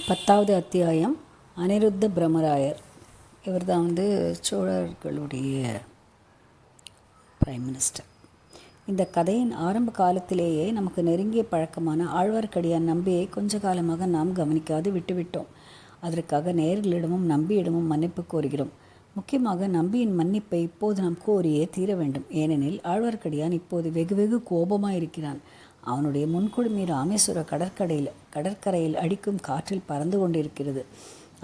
10வது அத்தியாயம். அனிருத்த பிரம்மராயர். இவர் தான் சோழர்களுடைய பிரைம் மினிஸ்டர். இந்த கதையின் ஆரம்ப காலத்திலேயே நமக்கு நெருங்கிய பழக்கமான ஆழ்வார்க்கடியான் நம்பியை கொஞ்ச காலமாக நாம் கவனிக்காது விட்டுவிட்டோம். அதற்காக நேயர்களிடமும் நம்பியிடமும் மன்னிப்பு கோருகிறோம். முக்கியமாக நம்பியின் மன்னிப்பை இப்போது நாம் கோரியே தீர வேண்டும். ஏனெனில் ஆழ்வார்க்கடியான் இப்போது வெகு கோபமாயிருக்கிறான். அவனுடைய முன்குடுமி ராமேஸ்வர கடற்கரையில் அடிக்கும் காற்றில் பறந்து கொண்டிருக்கிறது.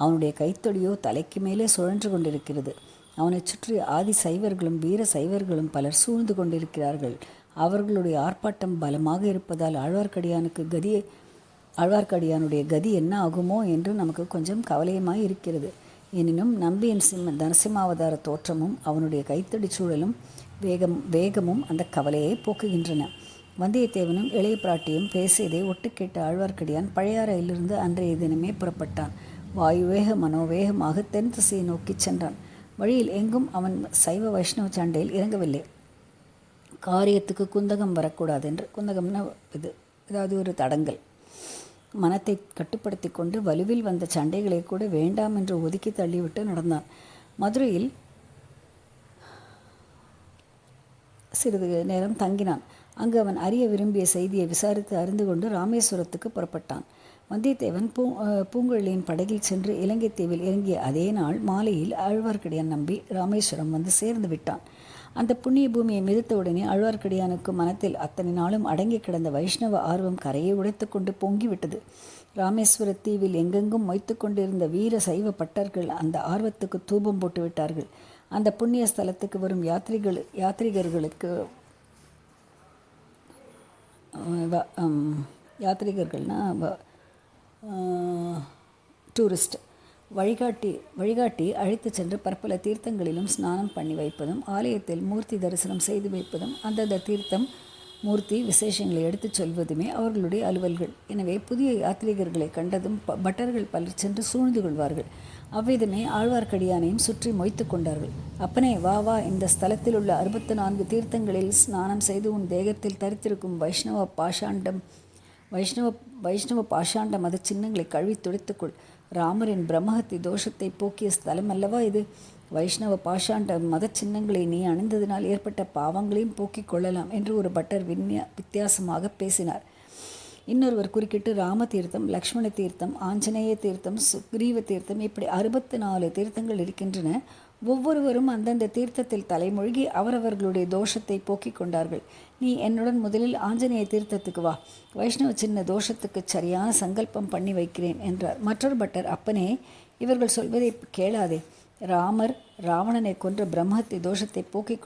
அவனுடைய கைத்தொடியோ தலைக்கு மேலே சுழன்று கொண்டிருக்கிறது. அவனை சுற்றி ஆதி சைவர்களும் வீர சைவர்களும் பலர் சூழ்ந்து கொண்டிருக்கிறார்கள். அவர்களுடைய ஆர்ப்பாட்டம் பலமாக இருப்பதால் ஆழ்வார்க்கடியானுடைய கதி என்ன ஆகுமோ என்று நமக்கு கொஞ்சம் கவலையமாய் இருக்கிறது. எனினும் நம்பியின் நரசிம்மாவதார தோற்றமும் அவனுடைய கைத்தடி சூழலும் வேகமும் அந்த கவலையை போக்குகின்றன. வந்தியத்தேவனும் இளைய பிராட்டியும் பேசியதை ஒட்டு கேட்ட ஆழ்வார்க்கடியான் பழையாறையிலிருந்து அன்றைய தினமே புறப்பட்டான். வாயுவேக மனோவேகமாக தென் திசையை நோக்கி சென்றான். வழியில் எங்கும் அவன் சைவ வைஷ்ணவ சண்டையில் இறங்கவில்லை. காரியத்துக்கு குந்தகம் வரக்கூடாது என்று. குந்தகம்னா ஏதாவது ஒரு தடங்கல். மனத்தை கட்டுப்படுத்தி கொண்டு வலுவில் வந்த சண்டைகளை கூட வேண்டாம் என்று ஒதுக்கி தள்ளிவிட்டு நடந்தான். மதுரையில் சிறிது நேரம் தங்கினான். அங்கு அவன் அறிய விரும்பிய செய்தியை விசாரித்து அறிந்து கொண்டு ராமேஸ்வரத்துக்கு புறப்பட்டான். வந்தியத்தேவன் பூங்குழலியின் படகில் சென்று இலங்கை தீவில் இறங்கிய அதே நாள் மாலையில் ஆழ்வார்க்கடியான் நம்பி ராமேஸ்வரம் வந்து சேர்ந்து விட்டான். அந்த புண்ணிய பூமியை மிதித்தவுடனே ஆழ்வார்க்கடியானுக்கு மனத்தில் அத்தனை நாளும் அடங்கி கிடந்த வைஷ்ணவ ஆர்வம் கரையை உடைத்து கொண்டு பொங்கிவிட்டது. ராமேஸ்வர தீவில் எங்கெங்கும் மொய்த்து கொண்டிருந்த வீர சைவ பட்டர்கள் அந்த ஆர்வத்துக்கு தூபம் போட்டு விட்டார்கள். அந்த புண்ணிய ஸ்தலத்துக்கு வரும் யாத்ரீகர்கள்னா டூரிஸ்ட் வழிகாட்டி அழைத்து சென்று பற்பல தீர்த்தங்களிலும் ஸ்நானம் பண்ணி வைப்பதும் ஆலயத்தில் மூர்த்தி தரிசனம் செய்து வைப்பதும் அந்தந்த தீர்த்தம் மூர்த்தி விசேஷங்களை எடுத்துச் சொல்வதுமே அவர்களுடைய அலுவல்கள். எனவே புதிய யாத்ரீகர்களை கண்டதும் பட்டர்கள் பலர் சென்று சூழ்ந்து கொள்வார்கள். அவ்விதமே ஆழ்வார்க்கடியானையும் சுற்றி மொய்த்து கொண்டார்கள். அப்பனே வா வா, இந்த ஸ்தலத்தில் உள்ள 64 தீர்த்தங்களில் ஸ்நானம் செய்து உன் தேகத்தில் தரித்திருக்கும் வைஷ்ணவ பாஷாண்ட மத சின்னங்களை கழுவி துடைத்துக்கொள். ராமரின் பிரம்மஹத்தி தோஷத்தை போக்கிய ஸ்தலம் அல்லவா இது. வைஷ்ணவ பாஷாண்ட மத சின்னங்களை நீ அணிந்ததினால் ஏற்பட்ட பாவங்களையும் போக்கிக் கொள்ளலாம் என்று ஒரு பட்டர் வித்தியாசமாக பேசினார். இன்னொருவர் குறுக்கிட்டு ராம தீர்த்தம், லக்ஷ்மண தீர்த்தம், ஆஞ்சநேய தீர்த்தம், சுக்ரீவ தீர்த்தம், இப்படி 64 தீர்த்தங்கள் இருக்கின்றன. ஒவ்வொருவரும் அந்தந்த தீர்த்தத்தில் தலைமொழிகி அவரவர்களுடைய தோஷத்தை போக்கிக் கொண்டார்கள். நீ என்னுடன் முதலில் ஆஞ்சநேய தீர்த்தத்துக்கு வா, வைஷ்ணவ சின்ன தோஷத்துக்கு சரியான சங்கல்பம் பண்ணி வைக்கிறேன் என்றார். மற்றொரு பட்டர், அப்பனே, இவர்கள் சொல்வதை கேளாதே. ராமர் ராவணனை கொன்ற பிரம்மஹத்தி தோஷத்தை போக்கிக்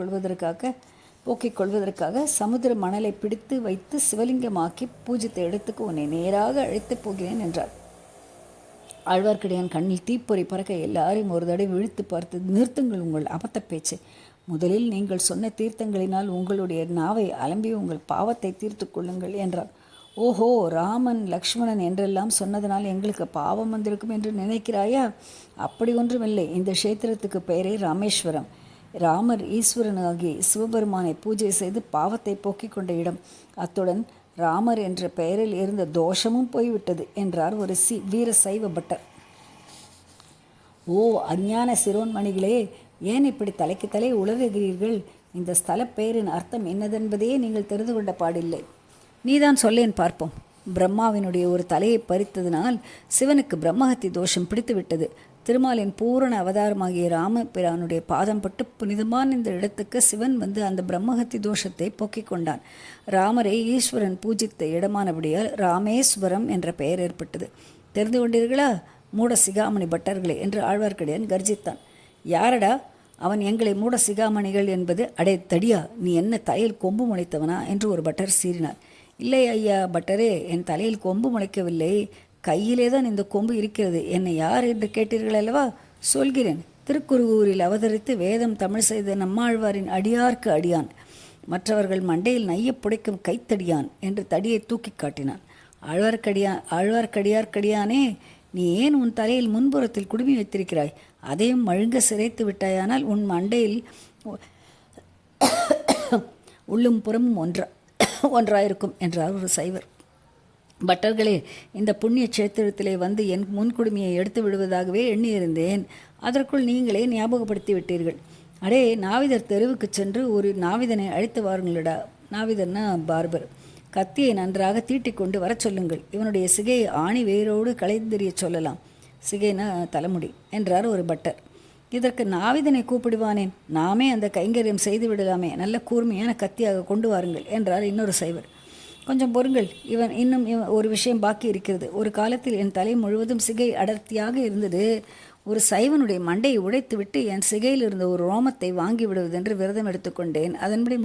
கொள்வதற்காக சமுத்திர மணலை பிடித்து வைத்து சிவலிங்கமாக்கி பூஜித்த இடத்துக்கு உன்னை நேராக அழைத்து போகிறேன் என்றார். ஆழ்வார்க்கடியான் கண்ணில் தீப்பொறி பறக்க எல்லாரையும் ஒரு தடவை விழித்து பார்த்து, நிறுத்துங்கள் உங்கள் அபத்த பேச்சு. முதலில் நீங்கள் சொன்ன தீர்த்தங்களினால் உங்களுடைய நாவை அலம்பி உங்கள் பாவத்தை தீர்த்து கொள்ளுங்கள் என்றார். ஓஹோ, ராமன் லக்ஷ்மணன் என்றெல்லாம் சொன்னதனால் எங்களுக்கு பாவம் வந்திருக்கும் என்று நினைக்கிறாயா? அப்படி ஒன்றுமில்லை. இந்த க்ஷேத்திரத்துக்கு பெயரே ராமேஸ்வரம். ராமர் ஈஸ்வரனாகி சிவபெருமானை பூஜை செய்து பாவத்தை போக்கிக் கொண்ட இடம். அத்துடன் ராமர் என்ற பெயரில் இருந்த தோஷமும் போய்விட்டது என்றார் ஒரு வீர சைவ பட்டர். ஓ அஞ்ஞான சிரோன்மணிகளே, ஏன் இப்படி தலைக்கு தலை உளறுகிறீர்கள்? இந்த ஸ்தல பெயரின் அர்த்தம் என்னதென்பதையே நீங்கள் தெரிந்து கொண்ட பாடில்லை. நீதான் சொல்லேன் பார்ப்போம். பிரம்மாவினுடைய ஒரு தலையை பறித்ததினால் சிவனுக்கு பிரம்மஹத்தி தோஷம் பிடித்து விட்டது. திருமாலின் பூரண அவதாரமாகிய ராமபிரானுடைய பாதம் பட்டு புனிதமான இந்த இடத்துக்கு சிவன் வந்து அந்த பிரம்மஹத்தி தோஷத்தை போக்கிக் கொண்டான். ராமரை ஈஸ்வரன் பூஜித்த இடமானபடியால் ராமேஸ்வரம் என்ற பெயர் ஏற்பட்டது. தெரிந்து கொண்டீர்களா மூட சிகாமணி பட்டர்களே என்று ஆழ்வார்க்கடியான் கர்ஜித்தான். யாரடா அவன் எங்களை மூட சிகாமணிகள் என்பது? அடே தடியா, நீ என்ன தலையில் கொம்பு முளைத்தவனா என்று ஒரு பட்டர் சீறினார். இல்லை ஐயா பட்டரே, என் தலையில் கொம்பு முளைக்கவில்லை, கையிலே தான் இந்த கொம்பு இருக்கிறது. என்னை யார் என்று கேட்டீர்கள் அல்லவா? சொல்கிறேன். திருக்குறுகூரில் அவதரித்து வேதம் தமிழ் செய்த நம்மாழ்வாரின் அடியார்க்கு அடியான், மற்றவர்கள் மண்டையில் நைய புடைக்கும் கைத்தடியான் என்று தடியை தூக்கி காட்டினான். ஆழ்வார்க்கடியானே, நீ ஏன் உன் தலையில் முன்புறத்தில் குடுமி வைத்திருக்கிறாய்? அதையும் மழுங்க சிரைத்து விட்டாயானால் உன் மண்டையில் உள்ளும் புறமும் ஒன்றாயிருக்கும் என்றார் ஒரு சைவர். பட்டர்களே, இந்த புண்ணிய க்ஷேத்திரத்திலே வந்து என் முன்குடுமையை எடுத்து விடுவதாகவே எண்ணியிருந்தேன். அதற்குள் நீங்களே ஞாபகப்படுத்தி விட்டீர்கள். அடே, நாவிதர் தெருவுக்கு சென்று ஒரு நாவிதனை அழைத்து வாருங்களடா. நாவிதர்னா பார்பர். கத்தியை நன்றாக தீட்டிக்கொண்டு வர சொல்லுங்கள். இவனுடைய சிகையை ஆணி வேரோடு களைந்தெறிய சொல்லலாம். சிகைனா தலைமுடி என்றார் ஒரு பட்டர். இதற்கு நாவிதனை கூப்பிடுவானேன்? நாமே அந்த கைங்கரியம் செய்து விடலாமே. நல்ல கூர்மையான கத்தியாக கொண்டு வாருங்கள் என்றார் இன்னொரு சைவர். கொஞ்சம் பொறுங்கள், இன்னும் ஒரு விஷயம் பாக்கி இருக்கிறது. ஒரு காலத்தில் என் தலை முழுவதும் சிகை அடர்த்தியாக இருந்தது. ஒரு சைவனுடைய மண்டையை உடைத்துவிட்டு என் சிகையில் இருந்த ஒரு ரோமத்தை வாங்கி விடுவதென்று விரதம் எடுத்துக்கொண்டேன். அதன்படி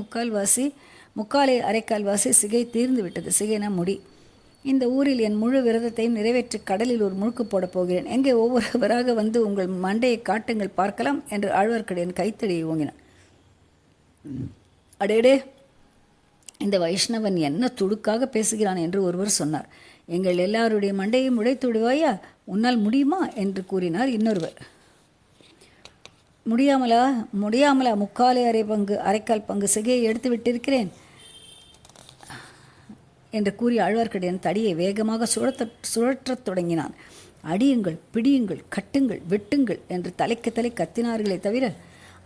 முக்காலை அரைக்கால்வாசி சிகை தீர்ந்து விட்டது. சிகைனா முடி. இந்த ஊரில் என் முழு விரதத்தையும் நிறைவேற்றி கடலில் ஒரு முழுக்கு போடப் போகிறேன். எங்கே ஒவ்வொருவராக வந்து உங்கள் மண்டையை காட்டுங்கள் பார்க்கலாம் என்று ஆழ்வார்க்கடியான் கைத்தடியை ஓங்கினான். அடேடே, இந்த வைஷ்ணவன் என்ன துடுக்காக பேசுகிறான் என்று ஒருவர் சொன்னார். எங்கள் எல்லாருடைய மண்டையும் உடைத்து விடுவாயா? உன்னால் முடியுமா என்று கூறினார் இன்னொருவர். முடியாமலா முக்காலை அரைக்கால் பங்கு சிகையை எடுத்து விட்டிருக்கிறேன் என்று கூறி ஆழ்வார்க்கடியான் தடியை வேகமாக சுழற்றத் தொடங்கினான். அடியுங்கள், பிடியுங்கள், கட்டுங்கள், வெட்டுங்கள் என்று தலைக்கு தலை கத்தினார்களே தவிர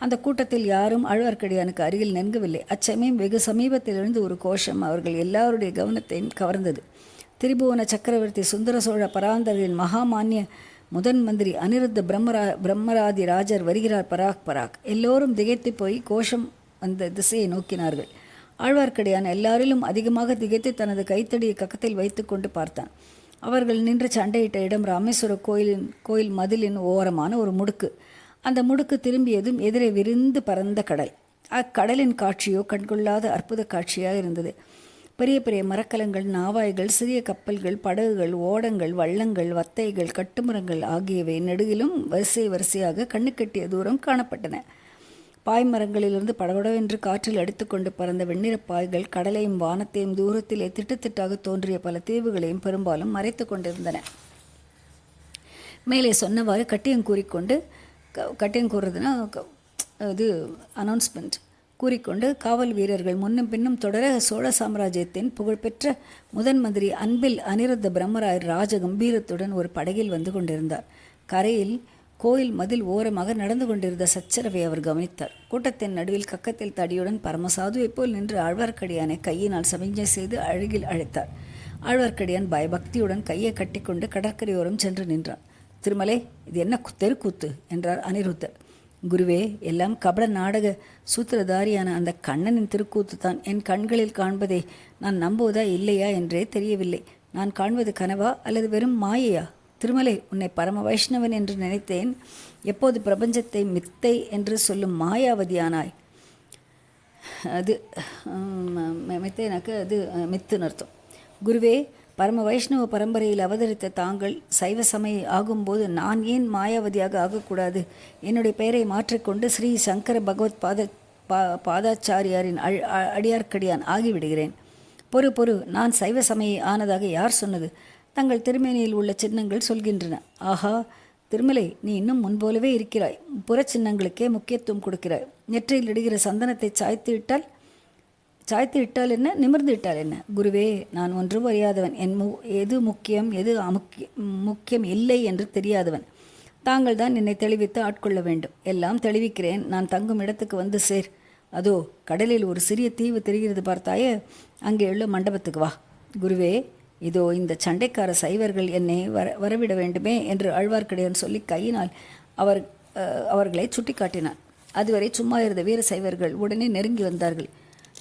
அந்த கூட்டத்தில் யாரும் ஆழ்வார்க்கடியானுக்கு அருகில் நெருங்கவில்லை. அச்சமயம் வெகு சமீபத்திலிருந்து ஒரு கோஷம் அவர்கள் எல்லாருடைய கவனத்தையும் கவர்ந்தது. திரிபுவன சக்கரவர்த்தி சுந்தர சோழ பராந்தரின் மகாமான்ய முதன் மந்திரி அனிருத்த பிரம்மராதி ராஜர் வருகிறார், பராக் பராக். எல்லோரும் திகைத்து போய் கோஷம் அந்த திசையை நோக்கினார்கள். ஆழ்வார்க்கடியான் எல்லாரிலும் அதிகமாக திகைத்து தனது கைத்தடியை கக்கத்தில் வைத்து கொண்டு பார்த்தான். அவர்கள் நின்று சண்டையிட்ட இடம் ராமேஸ்வர கோயில் மதிலின் ஓரமான ஒரு முடுக்கு. அந்த முடுக்கு திரும்பியதும் எதிரே விரிந்து பறந்த கடல். அக்கடலின் காட்சியோ கண்கொள்ளாத அற்புத காட்சியாக இருந்தது. பெரிய பெரிய மரக்கலங்கள், நாவாய்கள், சிறிய கப்பல்கள், படகுகள், ஓடங்கள், வள்ளங்கள், வத்தைகள், கட்டுமரங்கள் ஆகியவை நெடுகிலும் வரிசையாக கண்ணுக்கெட்டிய தூரம் காணப்பட்டன. பாய்மரங்களிலிருந்து படபடவென்று காற்றில் அடித்துக்கொண்டு பறந்த வெண்ணிறப் பாய்கள் கடலையும் வானத்தையும் தூரத்திலே திட்டுத்திட்டாக தோன்றிய பல தீவுகளையும் பெரும்பாலும் மறைத்து கொண்டிருந்தன. மேலே சொன்னவாறு கட்டியம் கூறுறதுன்னா இது அனௌன்ஸ்மெண்ட் கூறிக்கொண்டு காவல் வீரர்கள் முன்னும் பின்னும் தொடர சோழ சாம்ராஜ்யத்தின் புகழ்பெற்ற முதன் மந்திரி அன்பில் அனிருத்த பிரம்மராயர் ராஜ கம்பீரத்துடன் ஒரு படகில் வந்து கொண்டிருந்தார். கரையில் கோயில் மதில் ஓரமாக நடந்து கொண்டிருந்த சச்சரவை அவர் கவனித்தார். கூட்டத்தின் நடுவில் கக்கத்தில் தடியுடன் பரமசாதுவை போல் நின்று ஆழ்வார்க்கடியானை கையினால் சமிஞ்சை செய்து அழகில் அழைத்தார். ஆழ்வார்க்கடியான் பயபக்தியுடன் கையை கட்டிக்கொண்டு கடற்கரையோரம் சென்று நின்றான். திருமலை, இது என்ன தெருக்கூத்து என்றார் அனிருத்தர். குருவே, எல்லாம் கபட நாடக சூத்திரதாரியான அந்த கண்ணனின் திருக்கூத்து தான். என் கண்களில் காண்பதை நான் நம்புவதா இல்லையா என்றே தெரியவில்லை. நான் காண்பது கனவா அல்லது வெறும் மாயையா? திருமலை, உன்னை பரம வைஷ்ணவன் என்று நினைத்தேன். எப்போது பிரபஞ்சத்தை மித்தை என்று சொல்லும் மாயாவதியானாய்? அது மித்தை எனக்கு அது மித்துன்னு அர்த்தம். குருவே, பரம வைஷ்ணவ பரம்பரையில் அவதரித்த தாங்கள் சைவ சமய ஆகும்போது நான் ஏன் மாயாவதியாக ஆகக்கூடாது? என்னுடைய பெயரை மாற்றிக்கொண்டு ஸ்ரீ சங்கர பகவத் பாதாச்சாரியாரின் அடியார்க்கடியான் ஆகிவிடுகிறேன். பொறு, நான் சைவ சமய ஆனதாக யார் சொன்னது? தங்கள் திருமேனியில் உள்ள சின்னங்கள் சொல்கின்றன. ஆஹா திருமலை, நீ இன்னும் முன்போலவே இருக்கிறாய். புற சின்னங்களுக்கே முக்கியத்துவம் கொடுக்கிறாய். நெற்றியில் இடுகிற சந்தனத்தை சாய்த்து இட்டால் என்ன, நிமிர்ந்து இட்டால் என்ன? குருவே, நான் ஒன்றும் அறியாதவன். எது முக்கியம் எது முக்கியம் இல்லை என்று தெரியாதவன். தாங்கள் தான் என்னை தெளிவித்து ஆட்கொள்ள வேண்டும். எல்லாம் தெளிவிக்கிறேன். நான் தங்கும் இடத்துக்கு வந்து சேர். அதோ கடலில் ஒரு சிறிய தீவு தெரிகிறது பார்த்தாயே, அங்கே உள்ள மண்டபத்துக்கு வா. குருவே, இதோ இந்த சண்டைக்கார சைவர்கள் என்னை வரவிட வேண்டுமே என்று ஆழ்வார்க்கடியான் சொல்லி கையினால் அவர்களை சுட்டி காட்டினான். அதுவரை சும்மா இருந்த வீர சைவர்கள் உடனே நெருங்கி வந்தார்கள்.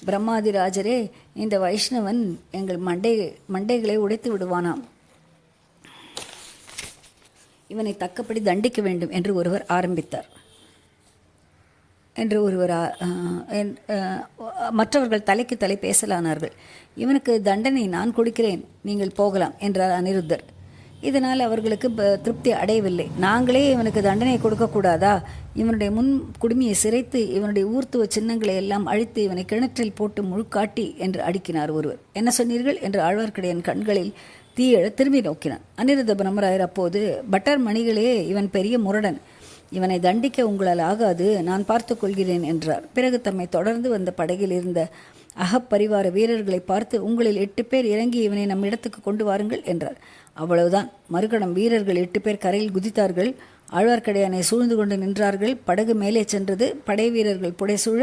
பிரம்மாதிராஜரே, இந்த வைஷ்ணவன் எங்கள் மண்டைகளை உடைத்து விடுவானாம். இவனை தக்கப்படி தண்டிக்க வேண்டும் என்று ஒருவர் ஆரம்பித்தார். மற்றவர்கள் தலைக்கு தலை பேசலானார்கள். இவனுக்கு தண்டனை நான் கொடுக்கிறேன், நீங்கள் போகலாம் என்றார் அனிருத்தர். இதனால் அவர்களுக்கு திருப்தி அடையவில்லை. நாங்களே இவனுக்கு தண்டனை கொடுக்கக்கூடாதா? இவனுடைய முன் குடுமியை சிரைத்து இவனுடைய ஊர்த்துவ சின்னங்களை எல்லாம் அழித்து இவனை கிணற்றில் போட்டு முழுக்காட்டி என்று அடுக்கினார் ஒருவர். என்ன சொன்னீர்கள் என்று ஆழ்வார்க்கடியான் கண்களில் தீயெழ திரும்பி நோக்கினான். அனிருத்த பிரம்மராயர் அப்போது, பட்டர் மணிகளே, இவன் பெரிய முரடன். இவனை தண்டிக்க உங்களால் ஆகாது, நான் பார்த்து கொள்கிறேன் என்றார். பிறகு தம்மை தொடர்ந்து வந்த படகில் இருந்த அகப்பரிவார வீரர்களை பார்த்து, உங்களில் 8 பேர் இறங்கி இவனை நம் இடத்துக்கு கொண்டு வாருங்கள் என்றார். அவ்வளவுதான். மறுகணம் வீரர்கள் 8 பேர் கரையில் குதித்தார்கள். ஆழ்வார்க்கடியானை சூழ்ந்து கொண்டு நின்றார்கள். படகு மேலே சென்றது. படை வீரர்கள் புடைசூழ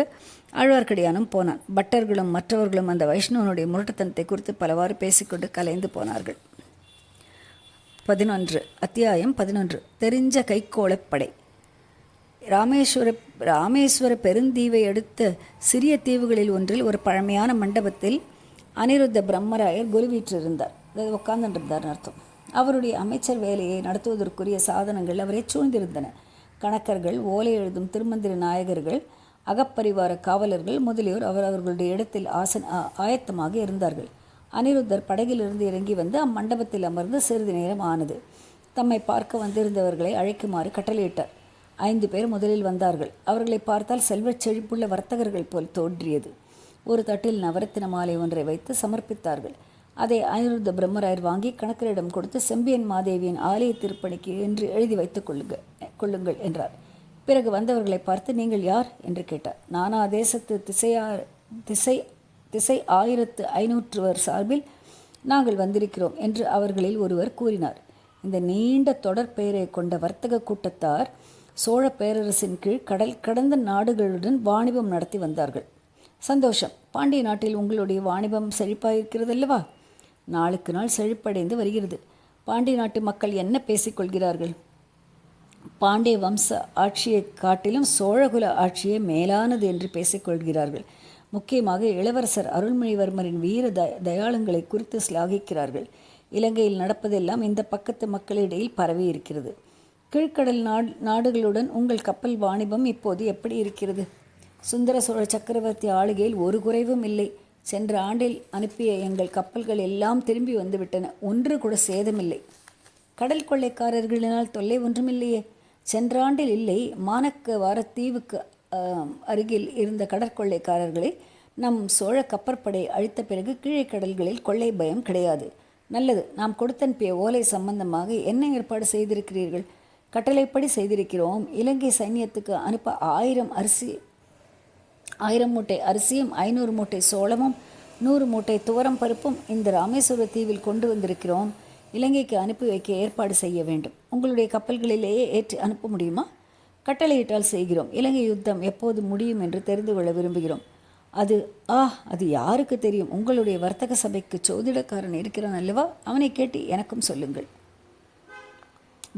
ஆழ்வார்க்கடியானும் போனான். பட்டர்களும் மற்றவர்களும் அந்த வைஷ்ணவனுடைய முரட்டுத்தனத்தை குறித்து பலவாறு பேசிக்கொண்டு கலைந்து போனார்கள். 11. அத்தியாயம் 11. தெரிஞ்ச கைக்கோளப்படை. ராமேஸ்வர பெருந்தீவை அடுத்த சிறிய தீவுகளில் ஒன்றில் ஒரு பழமையான மண்டபத்தில் அனிருத்த பிரம்மராயர் குருவீற்றிருந்தார். அதாவது உட்கார்ந்துருந்தார்னு அர்த்தம். அவருடைய அமைச்சர் வேலையை நடத்துவதற்குரிய சாதனங்கள் அவரை சூழ்ந்திருந்தன. கணக்கர்கள், ஓலை எழுதும் திருமந்திர நாயகர்கள், அகப்பரிவார காவலர்கள் முதலியோர் அவர்களுடைய இடத்தில் ஆயத்தமாக இருந்தார்கள். அனிருத்தர் படகிலிருந்து இறங்கி வந்து அம்மண்டபத்தில் அமர்ந்து சிறிது நேரம் ஆனது. தம்மை பார்க்க வந்திருந்தவர்களை அழைக்குமாறு கட்டளையிட்டார். 5 பேர் முதலில் வந்தார்கள். அவர்களை பார்த்தால் செல்வச் செழிப்புள்ள வர்த்தகர்கள் போல் தோன்றியது. ஒரு தட்டில் நவரத்தின மாலை ஒன்றை வைத்து சமர்ப்பித்தார்கள். அதை அனிருத்த பிரம்மராயர் வாங்கி கணக்கரிடம் கொடுத்து, செம்பியன் மாதேவியின் ஆலய திருப்பணிக்கு என்று எழுதி வைத்துக் கொள்ளுங்கள் என்றார். பிறகு வந்தவர்களை பார்த்து, நீங்கள் யார் என்று கேட்டார். நானா தேசத்து திசை 1500 சார்பில் நாங்கள் வந்திருக்கிறோம் என்று அவர்களில் ஒருவர் கூறினார். இந்த நீண்ட தொடர் பெயரை கொண்ட வர்த்தக கூட்டத்தார் சோழ பேரரசின் கீழ் கடல் கடந்த நாடுகளுடன் வாணிபம் நடத்தி வந்தார்கள். சந்தோஷம். பாண்டிய நாட்டில் உங்களுடைய வாணிபம் செழிப்பாயிருக்கிறதல்லவா? நாளுக்கு நாள் செழிப்படைந்து வருகிறது. பாண்டிய நாட்டு மக்கள் என்ன பேசிக்கொள்கிறார்கள்? பாண்டிய வம்ச ஆட்சியை காட்டிலும் சோழகுல ஆட்சியே மேலானது என்று பேசிக்கொள்கிறார்கள். முக்கியமாக இளவரசர் அருள்மொழிவர்மரின் வீர தயாளங்களை குறித்து சிலாகிக்கிறார்கள். இலங்கையில் நடப்பதெல்லாம் இந்த பக்கத்து மக்களிடையில் பரவி இருக்கிறது. கீழ்க்கடல் நாடுகளுடன் உங்கள் கப்பல் வாணிபம் இப்போது எப்படி இருக்கிறது? சுந்தர சோழ சக்கரவர்த்தி ஆளுகையில் ஒரு குறைவும் இல்லை. சென்ற ஆண்டில் அனுப்பிய எங்கள் கப்பல்கள் எல்லாம் திரும்பி வந்துவிட்டன. ஒன்று கூட சேதமில்லை. கடல் கொள்ளைக்காரர்களினால் தொல்லை ஒன்றுமில்லையே. சென்ற ஆண்டில் இல்லை. மானக்க வாரத்தீவுக்கு அருகில் இருந்த கடற்கொள்ளைக்காரர்களை நம் சோழ கப்பற்படை அழித்த பிறகு கீழே கடல்களில் கொள்ளை பயம் கிடையாது. நல்லது. நாம் கொடுத்தனுப்பிய ஓலை சம்பந்தமாக என்ன ஏற்பாடு செய்திருக்கிறீர்கள்? கட்டளைப்படி செய்திருக்கிறோம். இலங்கை சைன்யத்துக்கு அனுப்ப 1000 மூட்டை அரிசியும் 500 மூட்டை சோளமும் 100 மூட்டை துவரம் பருப்பும் இந்த ராமேஸ்வர தீவில் கொண்டு வந்திருக்கிறோம். இலங்கைக்கு அனுப்பி வைக்க ஏற்பாடு செய்ய வேண்டும். உங்களுடைய கப்பல்களிலேயே ஏற்றி அனுப்ப முடியுமா? கட்டளையிட்டால் செய்கிறோம். இலங்கை யுத்தம் எப்போது முடியும் என்று தெரிந்து கொள்ள விரும்புகிறோம். அது யாருக்கு தெரியும்? உங்களுடைய வர்த்தக சபைக்கு சோதிடக்காரன் இருக்கிறான் அல்லவா? அவனை கேட்டு எனக்கும் சொல்லுங்கள்.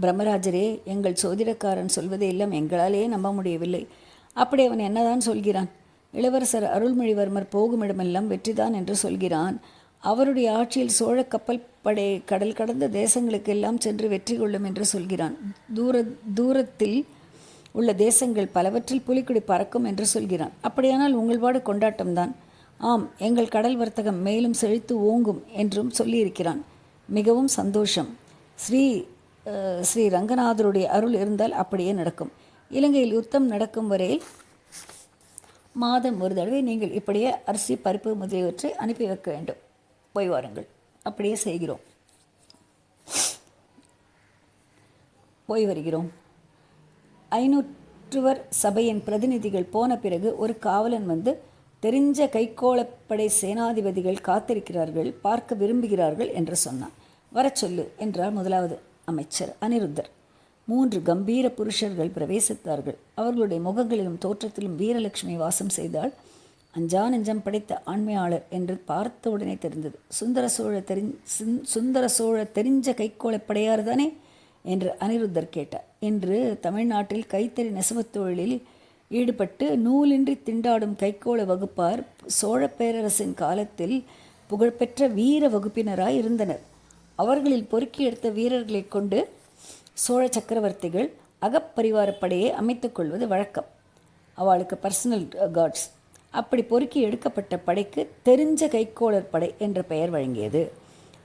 பிரம்மராஜரே, எங்கள் சோதிடக்காரன் சொல்வதை எல்லாம் எங்களாலேயே நம்ப முடியவில்லை. அப்படி அவன் என்னதான் சொல்கிறான்? இளவரசர் அருள்மொழிவர்மர் போகுமிடமெல்லாம் வெற்றிதான் என்று சொல்கிறான். அவருடைய ஆட்சியில் சோழ கப்பல் படை கடல் கடந்த தேசங்களுக்கெல்லாம் சென்று வெற்றி கொள்ளும் என்று சொல்கிறான். தூரத்தில் உள்ள தேசங்கள் பலவற்றில் புலிக்குடி பறக்கும் என்று சொல்கிறான். அப்படியானால் உங்கள் பாடு கொண்டாட்டம்தான். ஆம், எங்கள் கடல் வர்த்தகம் மேலும் செழித்து ஓங்கும் என்றும் சொல்லியிருக்கிறான். மிகவும் சந்தோஷம். ஸ்ரீ ரங்கநாதருடைய அருள் இருந்தால் அப்படியே நடக்கும். இலங்கையில் யுத்தம் நடக்கும் வரையில் மாதம் ஒரு தடவை நீங்கள் இப்படியே அரிசி, பருப்பு முதலியவற்றை அனுப்பி வைக்க வேண்டும். போய் வாருங்கள். அப்படியே செய்கிறோம். போய் வருகிறோம். 500 சபையின் பிரதிநிதிகள் போன பிறகு ஒரு காவலன் வந்து, தெரிஞ்ச கைக்கோளப்படை சேனாதிபதிகள் காத்திருக்கிறார்கள், பார்க்க விரும்புகிறார்கள் என்று சொன்னான். வரச் சொல்லு என்றார் முதலாவது அமைச்சர் அனிருத்தர். 3 கம்பீர புருஷர்கள் பிரவேசித்தார்கள். அவர்களுடைய முகங்களிலும் தோற்றத்திலும் வீரலட்சுமி வாசம் செய்தால் அஞ்சா நெஞ்சம் படைத்த ஆண்மையாளர் என்று பார்த்த உடனே தெரிந்தது. சுந்தர சோழ தெரிஞ்ச கைக்கோளப்படையார் தானே என்று அனிருத்தர் கேட்டார். இன்று தமிழ்நாட்டில் கைத்தறி நெசவுத் தொழிலில் ஈடுபட்டு நூலின்றி திண்டாடும் கைக்கோள வகுப்பார் சோழ பேரரசின் காலத்தில் புகழ்பெற்ற வீர வகுப்பினராய் இருந்தனர். அவர்களில் பொறுக்கி எடுத்த வீரர்களை கொண்டு சோழ சக்கரவர்த்திகள் அகப்பரிவார படையை அமைத்துக் கொள்வது வழக்கம். அவளுக்கு பர்சனல் கார்ட்ஸ். அப்படி பொறுக்கி எடுக்கப்பட்ட படைக்கு தெரிஞ்ச கைக்கோளர் படை என்ற பெயர் வழங்கியது.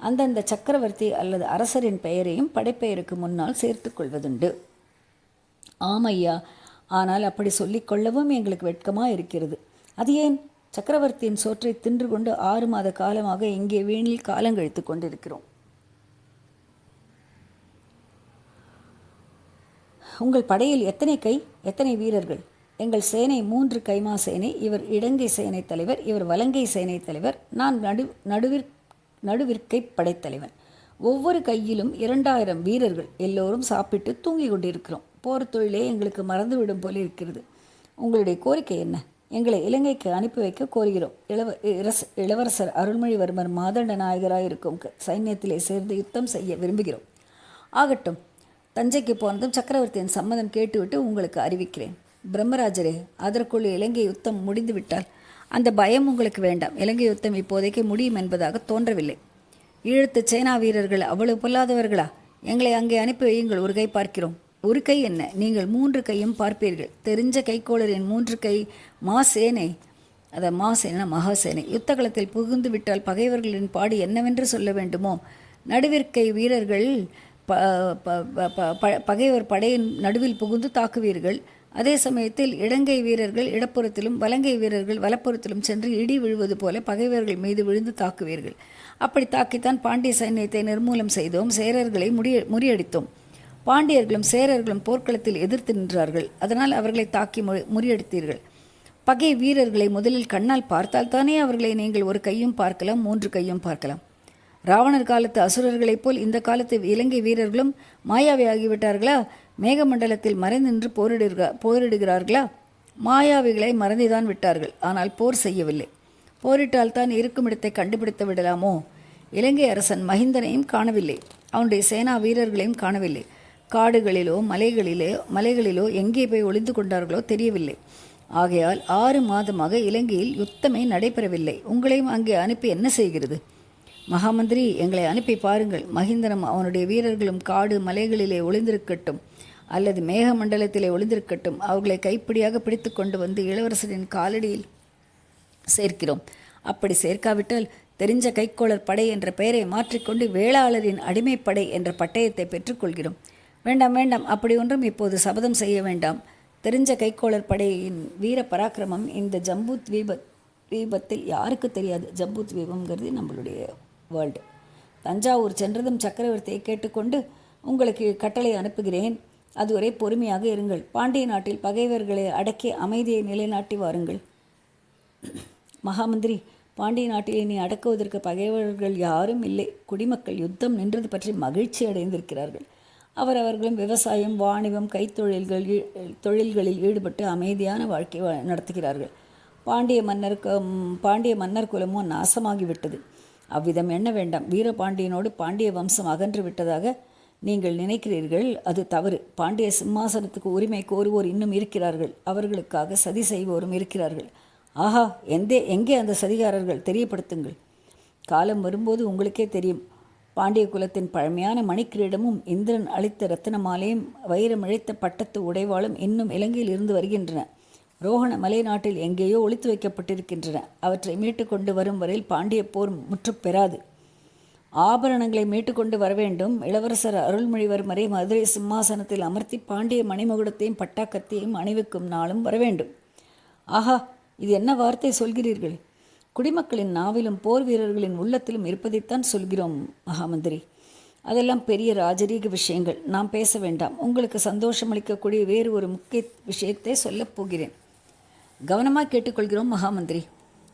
அந்தந்த சக்கரவர்த்தி அல்லது அரசரின் பெயரையும் படைப்பெயருக்கு முன்னால் சேர்த்து கொள்வதுண்டு. ஆமையா, ஆனால் அப்படி சொல்லிக் கொள்ளவும் எங்களுக்கு வெட்கமாக இருக்கிறது. அது ஏன்? சக்கரவர்த்தியின் சோற்றை தின்று கொண்டு 6 மாத காலமாக இங்கே வீணில் காலங்கழித்து கொண்டிருக்கிறோம். உங்கள் படையில் எத்தனை வீரர்கள்? எங்கள் சேனை 3 கைமா சேனை. இவர் இடங்கை சேனை தலைவர், இவர் வலங்கை சேனை தலைவர், நான் நடுவிற்கை படைத்தலைவன். ஒவ்வொரு கையிலும் 2000 வீரர்கள். எல்லோரும் சாப்பிட்டு தூங்கி கொண்டிருக்கிறோம். போர் தொழிலே எங்களுக்கு மறந்துவிடும் போல இருக்கிறது. உங்களுடைய கோரிக்கை என்ன? எங்களை இலங்கைக்கு அனுப்பி வைக்க கோருகிறோம். இளவரசர் அருள்மொழிவர்மர் மாதண்ட நாயகராயிருக்கும் சைன்யத்திலே சேர்ந்து யுத்தம் செய்ய விரும்புகிறோம். ஆகட்டும். தஞ்சைக்கு போனதும் சக்கரவர்த்தியின் சம்மதம் கேட்டுவிட்டு உங்களுக்கு அறிவிக்கிறேன். பிரம்மராஜரே, அதற்குள் இலங்கை யுத்தம் முடிந்துவிட்டால் அந்த பயம் உங்களுக்கு வேண்டாம். இலங்கை யுத்தம் இப்போதைக்கு முடியும் என்பதாக தோன்றவில்லை. ஈழத்து சேனா வீரர்கள் அவ்வளவு பொல்லாதவர்களா? எங்களை அங்கே அனுப்பி வையுங்கள், ஒரு கை பார்க்கிறோம். ஒரு கை என்ன, நீங்கள் 3 கையும் பார்ப்பீர்கள். தெரிஞ்ச கைக்கோளரின் 3 கை மாசேனை, மாசேனா மகாசேனை யுத்த களத்தில் புகுந்து விட்டால் பகைவர்களின் பாடு என்னவென்று சொல்ல வேண்டுமோ. நடுவிற்கை வீரர்கள் பகைவர் படையின் நடுவில் புகுந்து தாக்குவீர்கள். அதே சமயத்தில் இடங்கை வீரர்கள் இடப்புறத்திலும் வலங்கை வீரர்கள் வலப்புறத்திலும் சென்று இடி விழுவது போல பகைவர்கள் மீது விழுந்து தாக்குவீர்கள். அப்படி தாக்கித்தான் பாண்டிய சைன்யத்தை நிர்மூலம் செய்தோம், சேரர்களை முறியடித்தோம். பாண்டியர்களும் சேரர்களும் போர்க்களத்தில் எதிர்த்து நின்றார்கள். அதனால் அவர்களை தாக்கி முறியடித்தீர்கள். பகை வீரர்களை முதலில் கண்ணால் பார்த்தால் தானே அவர்களை நீங்கள் ஒரு கையும் பார்க்கலாம், 3 கையும் பார்க்கலாம். ராவணர் காலத்து அசுரர்களைப் போல் இந்த காலத்து இலங்கை வீரர்களும் மாயாவி ஆகிவிட்டார்களா? மேகமண்டலத்தில் மறைநின்று போரிடுகிறார்களா? மாயாவிகளை மறந்துதான் விட்டார்கள். ஆனால் போர் செய்யவில்லை. போரிட்டால்தான் இருக்கும் இடத்தை கண்டுபிடித்து விடலாமோ? இலங்கை அரசன் மகிந்தனையும் காணவில்லை, அவனுடைய சேனா வீரர்களையும் காணவில்லை. காடுகளிலோ மலைகளிலோ எங்கே போய் ஒளிந்து கொண்டார்களோ தெரியவில்லை. ஆகையால் 6 மாதமாக இலங்கையில் யுத்தமே நடைபெறவில்லை. உங்களையும் அங்கே அனுப்பி என்ன செய்கிறது? மகாமந்திரி, எங்களை அனுப்பி பாருங்கள். மகிந்தனும் அவனுடைய வீரர்களும் காடு மலைகளிலே ஒளிந்திருக்கட்டும், அல்லது மேகமண்டலத்திலே ஒளிந்திருக்கட்டும். அவர்களை கைப்பிடியாக பிடித்து கொண்டு வந்து இளவரசரின் காலடியில் சேர்க்கிறோம். அப்படி சேர்க்காவிட்டால் தெரிஞ்ச கைக்கோளர் படை என்ற பெயரை மாற்றிக்கொண்டு வேளாளரின் அடிமைப்படை என்ற பட்டயத்தை பெற்றுக்கொள்கிறோம். வேண்டாம் வேண்டாம், அப்படி ஒன்றும் இப்போது சபதம் செய்ய வேண்டாம். தெரிஞ்ச கைக்கோளர் படையின் வீர பராக்கிரமம் இந்த ஜம்பு தீபத்தில் யாருக்கு தெரியாது? ஜம்பு தீபம்ங்கிறது நம்மளுடைய வேர்ல்டு. தஞ்சாவூர் சென்றதும் சக்கரவர்த்தியை கேட்டுக்கொண்டு உங்களுக்கு கட்டளை அனுப்புகிறேன். அதுவரை பொறுமையாக இருங்கள். பாண்டிய நாட்டில் பகைவர்களை அடக்கி அமைதியை நிலைநாட்டி வாருங்கள். மகாமந்திரி, பாண்டிய நாட்டில் இனி அடக்குவதற்கு பகைவர்கள் யாரும் இல்லை. குடிமக்கள் யுத்தம் நின்றது பற்றி மகிழ்ச்சி அடைந்திருக்கிறார்கள். அவரவர்களும் விவசாயம், வாணிபம், தொழில்களில் ஈடுபட்டு அமைதியான வாழ்க்கை நடத்துகிறார்கள். பாண்டிய மன்னர் குலமோ நாசமாகிவிட்டது. அவ்விதம் எண்ண வேண்டாம். வீரபாண்டியனோடு பாண்டிய வம்சம் அகன்று விட்டதாக நீங்கள் நினைக்கிறீர்கள். அது தவறு. பாண்டிய சிம்மாசனத்துக்கு உரிமை கோருவோர் இன்னும் இருக்கிறார்கள். அவர்களுக்காக சதி செய்வோரும் இருக்கிறார்கள். ஆஹா, எங்கே அந்த சதிகாரர்கள்? தெரியப்படுத்துங்கள். காலம் வரும்போது உங்களுக்கே தெரியும். பாண்டிய குலத்தின் பழமையான மணிக்கிரீடமும் இந்திரன் அளித்த ரத்தினமாலையும் வைரமிழைத்த பட்டத்து உடைவாளும் இன்னும் இலங்கையில் இருந்து வருகின்றன. ரோஹண மலை நாட்டில் எங்கேயோ ஒளித்து வைக்கப்பட்டிருக்கின்றன. அவற்றை மீட்டு கொண்டு வரும் வரையில் பாண்டிய போர் முற்றுப்பெறாது. ஆபரணங்களை மீட்டு கொண்டு வர வேண்டும். இளவரசர் அருள்மொழிவர்மரை மதுரை சிம்மாசனத்தில் அமர்த்தி பாண்டிய மணிமகுடத்தையும் பட்டாக்கத்தையும் அணிவிக்கும் நாளும் வர வேண்டும். ஆஹா, இது என்ன வார்த்தை சொல்கிறீர்கள்? குடிமக்களின் நாவிலும் போர் வீரர்களின் உள்ளத்திலும் இருப்பதைத்தான் சொல்கிறோம் மகாமந்திரி. அதெல்லாம் பெரிய ராஜரீக விஷயங்கள், நாம் பேச வேண்டாம். உங்களுக்கு சந்தோஷமளிக்கக்கூடிய வேறு ஒரு முக்கிய விஷயத்தை சொல்லப் போகிறேன். கவனமாக கேட்டுக்கொள்கிறோம் மகாமந்திரி.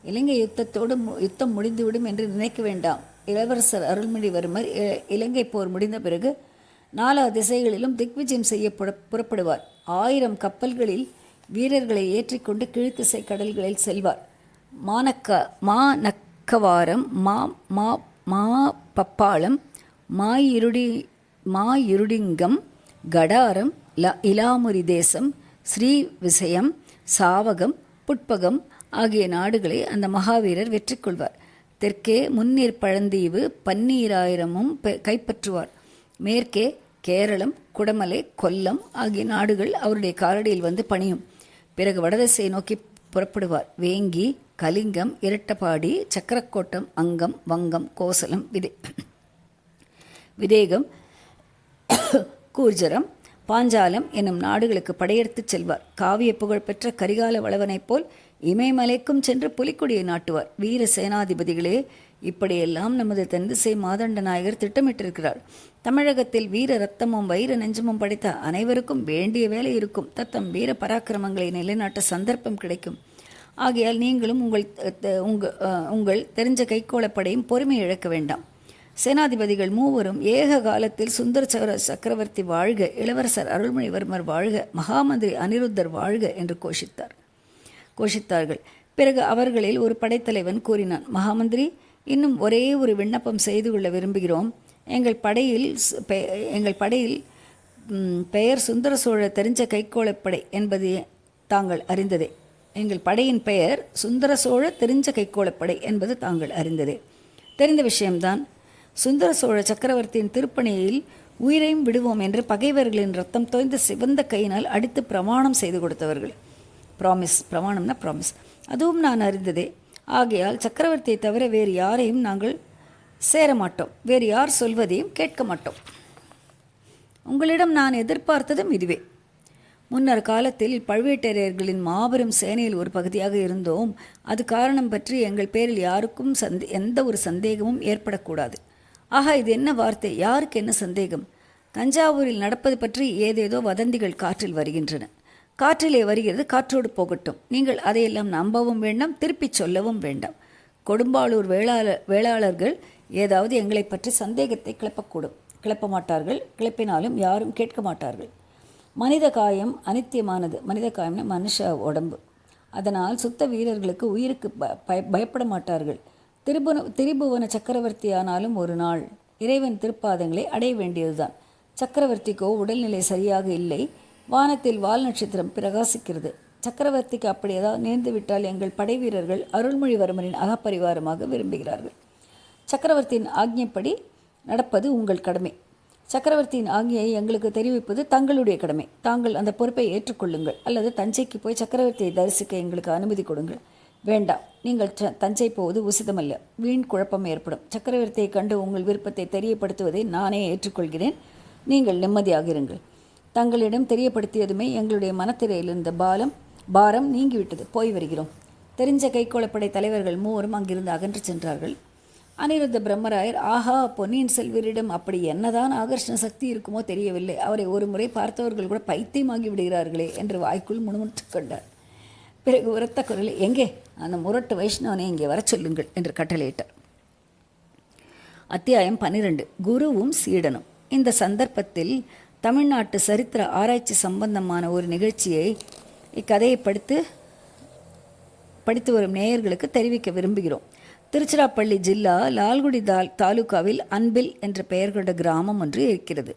இலங்கை யுத்தம் முடிந்துவிடும் என்று நினைக்க வேண்டாம். இளவரசர் அருள்மொழிவர்மர் இலங்கை போர் முடிந்த பிறகு 4 திசைகளிலும் திக்விஜயம் செய்ய புறப்படுவார். 1000 கப்பல்களில் வீரர்களை ஏற்றிக்கொண்டு கீழ்த்திசை கடல்களில் செல்வார். மாநக்கவாரம், பப்பாளம், மாயிருடிங்கம், கடாரம், இலாமுரி தேசம், ஸ்ரீவிசயம், சாவகம், புட்பகம் ஆகிய நாடுகளை அந்த மகாவீரர் வெற்றி கொள்வார். தெற்கே முன்னீர் பழந்தீவு, பன்னீராயிரமும் கைப்பற்றுவார். மேற்கே கேரளம், குடமலை, கொல்லம் ஆகிய நாடுகள் அவருடைய காலடியில் வந்து பணியும். பிறகு வடதிசையை நோக்கி புறப்படுவார். வேங்கி, கலிங்கம், இரட்டபாடி, சக்கரக்கோட்டம், அங்கம், வங்கம், கோசலம், விதேகம், கூர்ஜரம், பாஞ்சாலம் என்னும் நாடுகளுக்கு படையெடுத்துச் செல்வார். காவிய புகழ்பெற்ற கரிகால வளவனைப் போல் இமயமலைக்கும் சென்று புலிக்கொடியை நாட்டுவார். வீர சேனாதிபதிகளே, இப்படியெல்லாம் நமது தென்திசை மாதண்ட நாயகர் திட்டமிட்டிருக்கிறார். தமிழகத்தில் வீர ரத்தமும் வைர நெஞ்சமும் படைத்த அனைவருக்கும் வேண்டிய வேலை இருக்கும். தத்தம் வீர பராக்கிரமங்களை நிலைநாட்ட சந்தர்ப்பம் கிடைக்கும். ஆகையால் நீங்களும் உங்கள் தெரிஞ்ச கைக்கோளப்படையும் பொறுமை இழக்க வேண்டாம். சேனாதிபதிகள் மூவரும் ஏக காலத்தில் சுந்தர சக்கரவர்த்தி வாழ்க, இளவரசர் அருள்மொழிவர்மர் வாழ்க, மகாமந்திரி அனிருத்தர் வாழ்க என்று கோஷித்தார்கள். பிறகு அவர்களில் ஒரு படைத்தலைவன் கூறினான், மகாமந்திரி, இன்னும் ஒரே ஒரு விண்ணப்பம் செய்து கொள்ள விரும்புகிறோம். எங்கள் படையில் பெயர் சுந்தர சோழ தெரிஞ்ச கைக்கோளப்படை என்பது தாங்கள் அறிந்ததே. எங்கள் படையின் பெயர் சுந்தர சோழ தெரிஞ்ச கைக்கோளப்படை என்பது தாங்கள் அறிந்ததே. தெரிந்த விஷயம்தான். சுந்தர சோழ சக்கரவர்த்தியின் திருப்பணியில் உயிரையும் விடுவோம் என்று பகைவர்களின் ரத்தம் தோய்ந்த சிவந்த கையினால் அடித்து பிரமாணம் செய்து கொடுத்தவர்கள். பிரமாணம்னா ப்ராமிஸ். அதுவும் நான் அறிந்ததே. ஆகையால் சக்கரவர்த்தியை தவிர வேறு யாரையும் நாங்கள் சேரமாட்டோம். வேறு யார் சொல்வதையும் கேட்க மாட்டோம். உங்களிடம் நான் எதிர்பார்த்ததும் இதுவே. முன்னர் காலத்தில் பழுவேட்டரையர்களின் மாபெரும் சேனையில் ஒரு பகுதியாக இருந்தோம். அது காரணம் பற்றி எங்கள் பேரில் யாருக்கும் எந்த ஒரு சந்தேகமும் ஏற்படக்கூடாது. ஆஹா, இது என்ன வார்த்தை? யாருக்கு என்ன சந்தேகம்? தஞ்சாவூரில் நடப்பது பற்றி ஏதேதோ வதந்திகள் காற்றில் வருகின்றன. காற்றிலே வருகிறது, காற்றோடு போகட்டும். நீங்கள் அதையெல்லாம் நம்பவும் வேண்டாம், திருப்பிச் சொல்லவும் வேண்டாம். கொடும்பாளூர் வேளாளர்கள் ஏதாவது எங்களை பற்றி சந்தேகத்தை கிளப்ப மாட்டார்கள். கிளப்பினாலும் யாரும் கேட்க மாட்டார்கள். மனித காயம் அனித்தியமானது. மனித காயம்னா மனுஷ உடம்பு. அதனால் சுத்த வீரர்களுக்கு உயிருக்கு பயப்பட மாட்டார்கள். திரிபுவன சக்கரவர்த்தி ஆனாலும் ஒரு நாள் இறைவன் திருப்பாதங்களை அடைய வேண்டியதுதான். சக்கரவர்த்திக்கோ உடல்நிலை சரியாக இல்லை. வானத்தில் வால் நட்சத்திரம் பிரகாசிக்கிறது. சக்கரவர்த்திக்கு அப்படி ஏதாவது நேர்ந்துவிட்டால் எங்கள் படை வீரர்கள் அருள்மொழிவர்மரின் அகப்பரிவாரமாக விரும்புகிறார்கள். சக்கரவர்த்தியின் ஆக்ஞைப்படி நடப்பது உங்கள் கடமை. சக்கரவர்த்தியின் ஆக்ஞையை எங்களுக்கு தெரிவிப்பது தங்களுடைய கடமை. தாங்கள் அந்த பொறுப்பை ஏற்றுக்கொள்ளுங்கள். அல்லது தஞ்சைக்கு போய் சக்கரவர்த்தியை தரிசிக்க எங்களுக்கு அனுமதி கொடுங்கள். வேண்டாம், நீங்கள் தஞ்சை போவது உசிதமல்ல. வீண் குழப்பம் ஏற்படும். சக்கரவர்த்தியை கண்டு உங்கள் விருப்பத்தை தெரியப்படுத்துவதை நானே ஏற்றுக்கொள்கிறேன். நீங்கள் நிம்மதியாக இருங்கள். தங்களிடம் தெரியப்படுத்தியதுமே எங்களுடைய மனத்திரையில் இருந்த பாரம் நீங்கிவிட்டது. போய் வருகிறோம். தெரிஞ்ச கைக்கோளப்படை தலைவர்கள் மூவரும் அங்கிருந்து அகன்று சென்றார்கள். அனிருத்த பிரம்மராயர், ஆஹா, பொன்னியின் செல்வரிடம் அப்படி என்னதான் ஆகர்ஷண சக்தி இருக்குமோ தெரியவில்லை. அவரை ஒரு முறை பார்த்தவர்கள் கூட பைத்தியமாகி விடுகிறார்களே என்று வாய்க்குள் முணுமுணுத்து கொண்டார். பிறகு உரத்த குரலில், எங்கே அந்த முரட்டு வைஷ்ணவனை இங்கே வர சொல்லுங்கள் என்று கட்டளையிட்டார். அத்தியாயம் 12. குருவும் சீடனும். இந்த சந்தர்ப்பத்தில் தமிழ்நாட்டு சரித்திர ஆராய்ச்சி சம்பந்தமான ஒரு நிகழ்ச்சியை இக்கதையை படித்து வரும் நேயர்களுக்கு தெரிவிக்க விரும்புகிறோம். திருச்சிராப்பள்ளி ஜில்லா லால்குடி தாலுகாவில் அன்பில் என்ற பெயர் கொண்ட கிராமம் ஒன்று இருக்கிறது.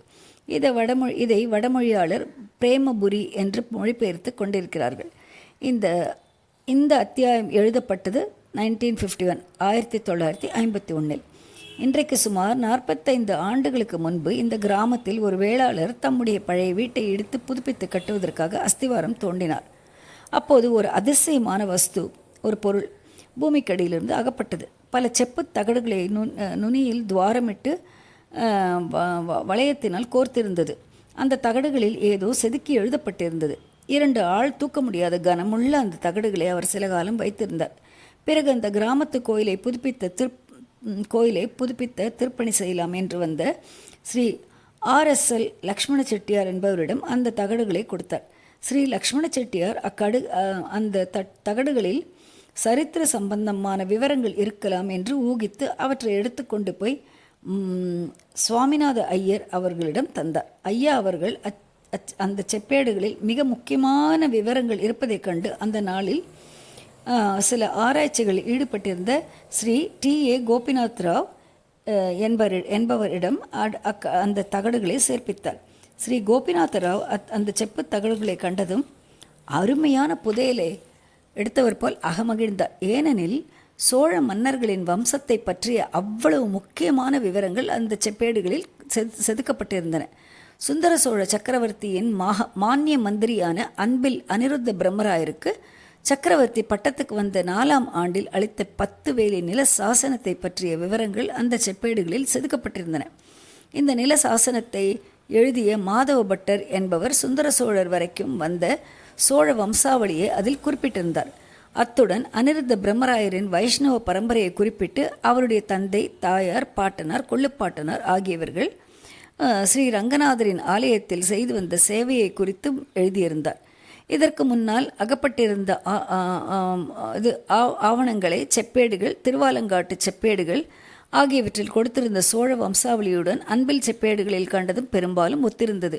இதை வடமொழியாளர் பிரேமபுரி என்று மொழிபெயர்த்து கொண்டிருக்கிறார்கள். இந்த அத்தியாயம் எழுதப்பட்டது 1951 இன்றைக்கு சுமார் 45 ஆண்டுகளுக்கு முன்பு இந்த கிராமத்தில் ஒரு வேளாளர் தம்முடைய பழைய வீட்டை இடித்து புதுப்பித்து கட்டுவதற்காக அஸ்திவாரம் தோண்டினார். அப்போது ஒரு அதிசயமான வஸ்து, ஒரு பொருள் பூமிக்கடியிலிருந்து அகப்பட்டது. பல செப்பு தகடுகளை நுனியில் துவாரமிட்டு வளையத்தினால் கோர்த்திருந்தது. அந்த தகடுகளில் ஏதோ செதுக்கி எழுதப்பட்டிருந்தது. 2 ஆள் தூக்க முடியாத கனமுள்ள அந்த தகடுகளை அவர் சில காலம் வைத்திருந்தார். பிறகு அந்த கிராமத்து கோயிலை புதுப்பித்த திருப்பணி செய்யலாம் என்று வந்த ஸ்ரீ RSL லக்ஷ்மண செட்டியார் என்பவரிடம் அந்த தகடுகளை கொடுத்தார். ஸ்ரீ லக்ஷ்மண செட்டியார் அந்த தகடுகளில் சரித்திர சம்பந்தமான விவரங்கள் இருக்கலாம் என்று ஊகித்து அவற்றை எடுத்துக்கொண்டு போய் சுவாமிநாத ஐயர் அவர்களிடம் தந்தார். ஐயா அவர்கள் அந்த செப்பேடுகளில் மிக முக்கியமான விவரங்கள் இருப்பதைக் கண்டு அந்த நாளில் சில ஆராய்ச்சிகளில் ஈடுபட்டிருந்த ஸ்ரீ T.A. கோபிநாத் ராவ் என்பவரிடம் அந்த தகடுகளை சேர்ப்பித்தார். ஸ்ரீ கோபிநாத ராவ் அந்த செப்பு தகடுகளை கண்டதும் அருமையான புதையலை எடுத்தவர் போல் அகமகிழ்ந்தார். ஏனெனில் சோழ மன்னர்களின் வம்சத்தை பற்றிய அவ்வளவு முக்கியமான விவரங்கள் அந்த செப்பேடுகளில் செதுக்கப்பட்டிருந்தன. சுந்தர சோழ சக்கரவர்த்தியின் மானிய மந்திரியான அன்பில் அனிருத்த பிரம்மராயருக்கு சக்கரவர்த்தி பட்டத்துக்கு வந்த 4ஆம் ஆண்டில் அளித்த 10 வேலி நில சாசனத்தை பற்றிய விவரங்கள் அந்த செப்பேடுகளில் செதுக்கப்பட்டிருந்தன. இந்த நில சாசனத்தை எழுதிய மாதவ பட்டர் என்பவர் சுந்தர சோழர் வரைக்கும் வந்த சோழ வம்சாவளியை அதில் குறிப்பிட்டிருந்தார். அத்துடன் அனிருத்த பிரம்மராயரின் வைஷ்ணவ பரம்பரையை குறிப்பிட்டு அவருடைய தந்தை, தாயார், பாட்டனார், கொள்ளுப்பாட்டனார் ஆகியவர்கள் ஸ்ரீ ரங்கநாதரின் ஆலயத்தில் செய்து வந்த சேவையை குறித்தும் எழுதியிருந்தார். இதற்கு முன்னால் அகப்பட்டிருந்த ஆவணங்களை, செப்பேடுகள், திருவாலங்காட்டு செப்பேடுகள் ஆகியவற்றில் கொடுத்திருந்த சோழ வம்சாவளியுடன் அன்பில் செப்பேடுகளில் கண்டதும் பெரும்பாலும் ஒத்திருந்தது.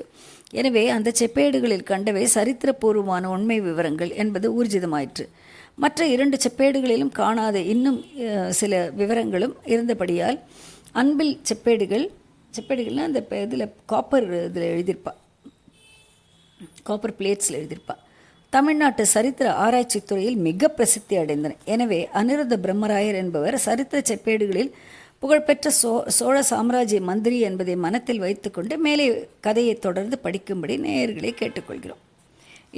எனவே அந்த செப்பேடுகளில் கண்டவை சரித்திரபூர்வமான உண்மை விவரங்கள் என்பது ஊர்ஜிதமாயிற்று. மற்ற 2 செப்பேடுகளிலும் காணாத இன்னும் சில விவரங்களும் இருந்தபடியால் அன்பில் செப்பேடுகள்னால் அந்த இதில் காப்பர் இதில் எழுதியிருப்பா, காப்பர் பிளேட்ஸில் எழுதியிருப்பா, தமிழ்நாட்டு சரித்திர ஆராய்ச்சி துறையில் மிக பிரசித்தி அடைந்தன. எனவே அனிருத்த பிரம்மராயர் என்பவர் சரித்திர செப்பேடுகளில் புகழ்பெற்ற சோழ சாம்ராஜ்ய மந்திரி என்பதை மனத்தில் வைத்துக்கொண்டு மேலே கதையை தொடர்ந்து படிக்கும்படி நேயர்களை கேட்டுக்கொள்கிறோம்.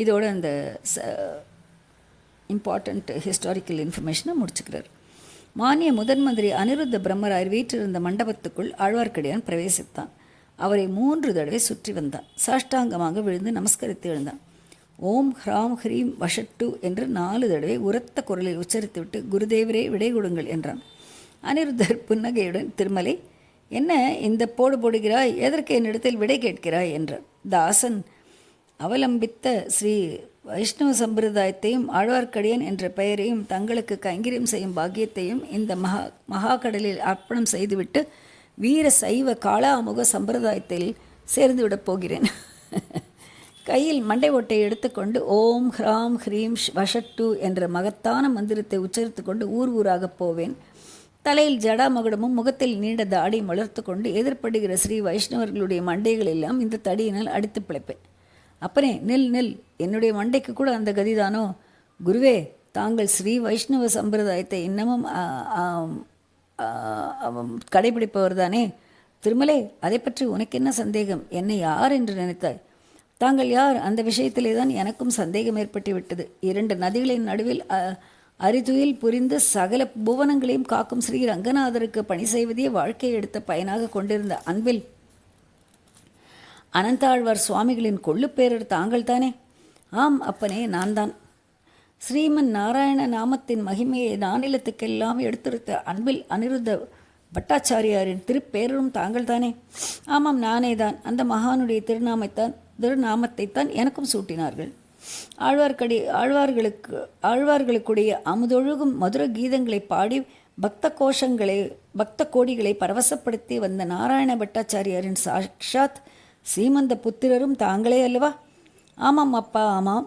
இதோடு அந்த இம்பார்ட்டண்ட் ஹிஸ்டாரிக்கல் இன்ஃபர்மேஷனை முடிச்சுக்கிறார். மானிய முதன் மந்திரி அனிருத்த பிரம்மராயர் வீற்றிருந்த மண்டபத்துக்குள் ஆழ்வார்க்கடியான் பிரவேசித்தான். அவரை 3 தடவை சுற்றி வந்தான். சாஷ்டாங்கமாக விழுந்து நமஸ்கரித்து எழுந்தான். ஓம் ஹ்ராம் ஹ்ரீம் வஷட்டு என்று 4 தடவை உரத்த குரலில் உச்சரித்துவிட்டு குருதேவரே விடை கொடுங்கள் என்றான். அனிருத்தர் புன்னகையுடன், திருமலை, என்ன இந்த போடுகிறாய்? எதற்கு என்னிடத்தில் விடை கேட்கிறாய் என்றார். தாசன் அவலம்பித்த ஸ்ரீ வைஷ்ணவ சம்பிரதாயத்தையும் ஆழ்வார்க்கடியான் என்ற பெயரையும் தங்களுக்கு கைங்கரியம் செய்யும் பாக்கியத்தையும் இந்த மகாகடலில் அர்ப்பணம் செய்துவிட்டு வீர சைவ காளாமுக சம்பிரதாயத்தில் சேர்ந்துவிடப் போகிறேன். கையில் மண்டை ஓட்டை எடுத்துக்கொண்டு ஓம் ஹ்ராம் ஹ்ரீம் வஷட்டு என்ற மகத்தான மந்திரத்தை உச்சரித்து கொண்டு ஊராகப் போவேன். தலையில் ஜடாமகுடமும் முகத்தில் நீண்ட தாடியும் வளர்த்து கொண்டு எதிர்ப்படுகிற ஸ்ரீ வைஷ்ணவர்களுடைய மண்டைகள் எல்லாம் இந்த தடியினால் அடித்து பிழைப்பேன். அப்பனே, நெல், என்னுடைய மண்டைக்கு கூட அந்த கதிதானோ? குருவே, தாங்கள் ஸ்ரீ வைஷ்ணவ சம்பிரதாயத்தை இன்னமும் கடைபிடிப்பவர் தானே? திருமலை, அதை பற்றி உனக்கு என்ன சந்தேகம்? என்னை யார் என்று நினைத்தாய்? தாங்கள் யார்? அந்த விஷயத்திலே தான் எனக்கும் சந்தேகம் ஏற்பட்டு விட்டது. 2 நதிகளின் நடுவில் அரிதுயில் புரிந்து சகல புவனங்களையும் காக்கும் ஸ்ரீ ரங்கநாதருக்கு பணி செய்வதே வாழ்க்கையை எடுத்த பயனாக கொண்டிருந்த அன்பில் அனந்தாழ்வார் சுவாமிகளின் கொள்ளுப்பேரர் தாங்கள் தானே? ஆம் அப்பனே, நான் தான். ஸ்ரீமன் நாராயண நாமத்தின் மகிமையை நானிலத்துக்கெல்லாம் எடுத்துரைத்த அன்பில் அனிருத்த பட்டாச்சாரியாரின் திருப்பேரரும் தாங்கள் தானே? ஆமாம், நானே தான். அந்த மகானுடைய திருநாமத்தைத்தான் எனக்கும் சூட்டினார்கள். ஆழ்வார்களுக்குடைய அமுதொழுகும் மதுர கீதங்களை பாடி பக்த கோடிகளை பரவசப்படுத்தி வந்த நாராயண பட்டாச்சாரியாரின் சாக்ஷாத் சீமந்த புத்திரரும் தாங்களே அல்லவா? ஆமாம் அப்பா, ஆமாம்.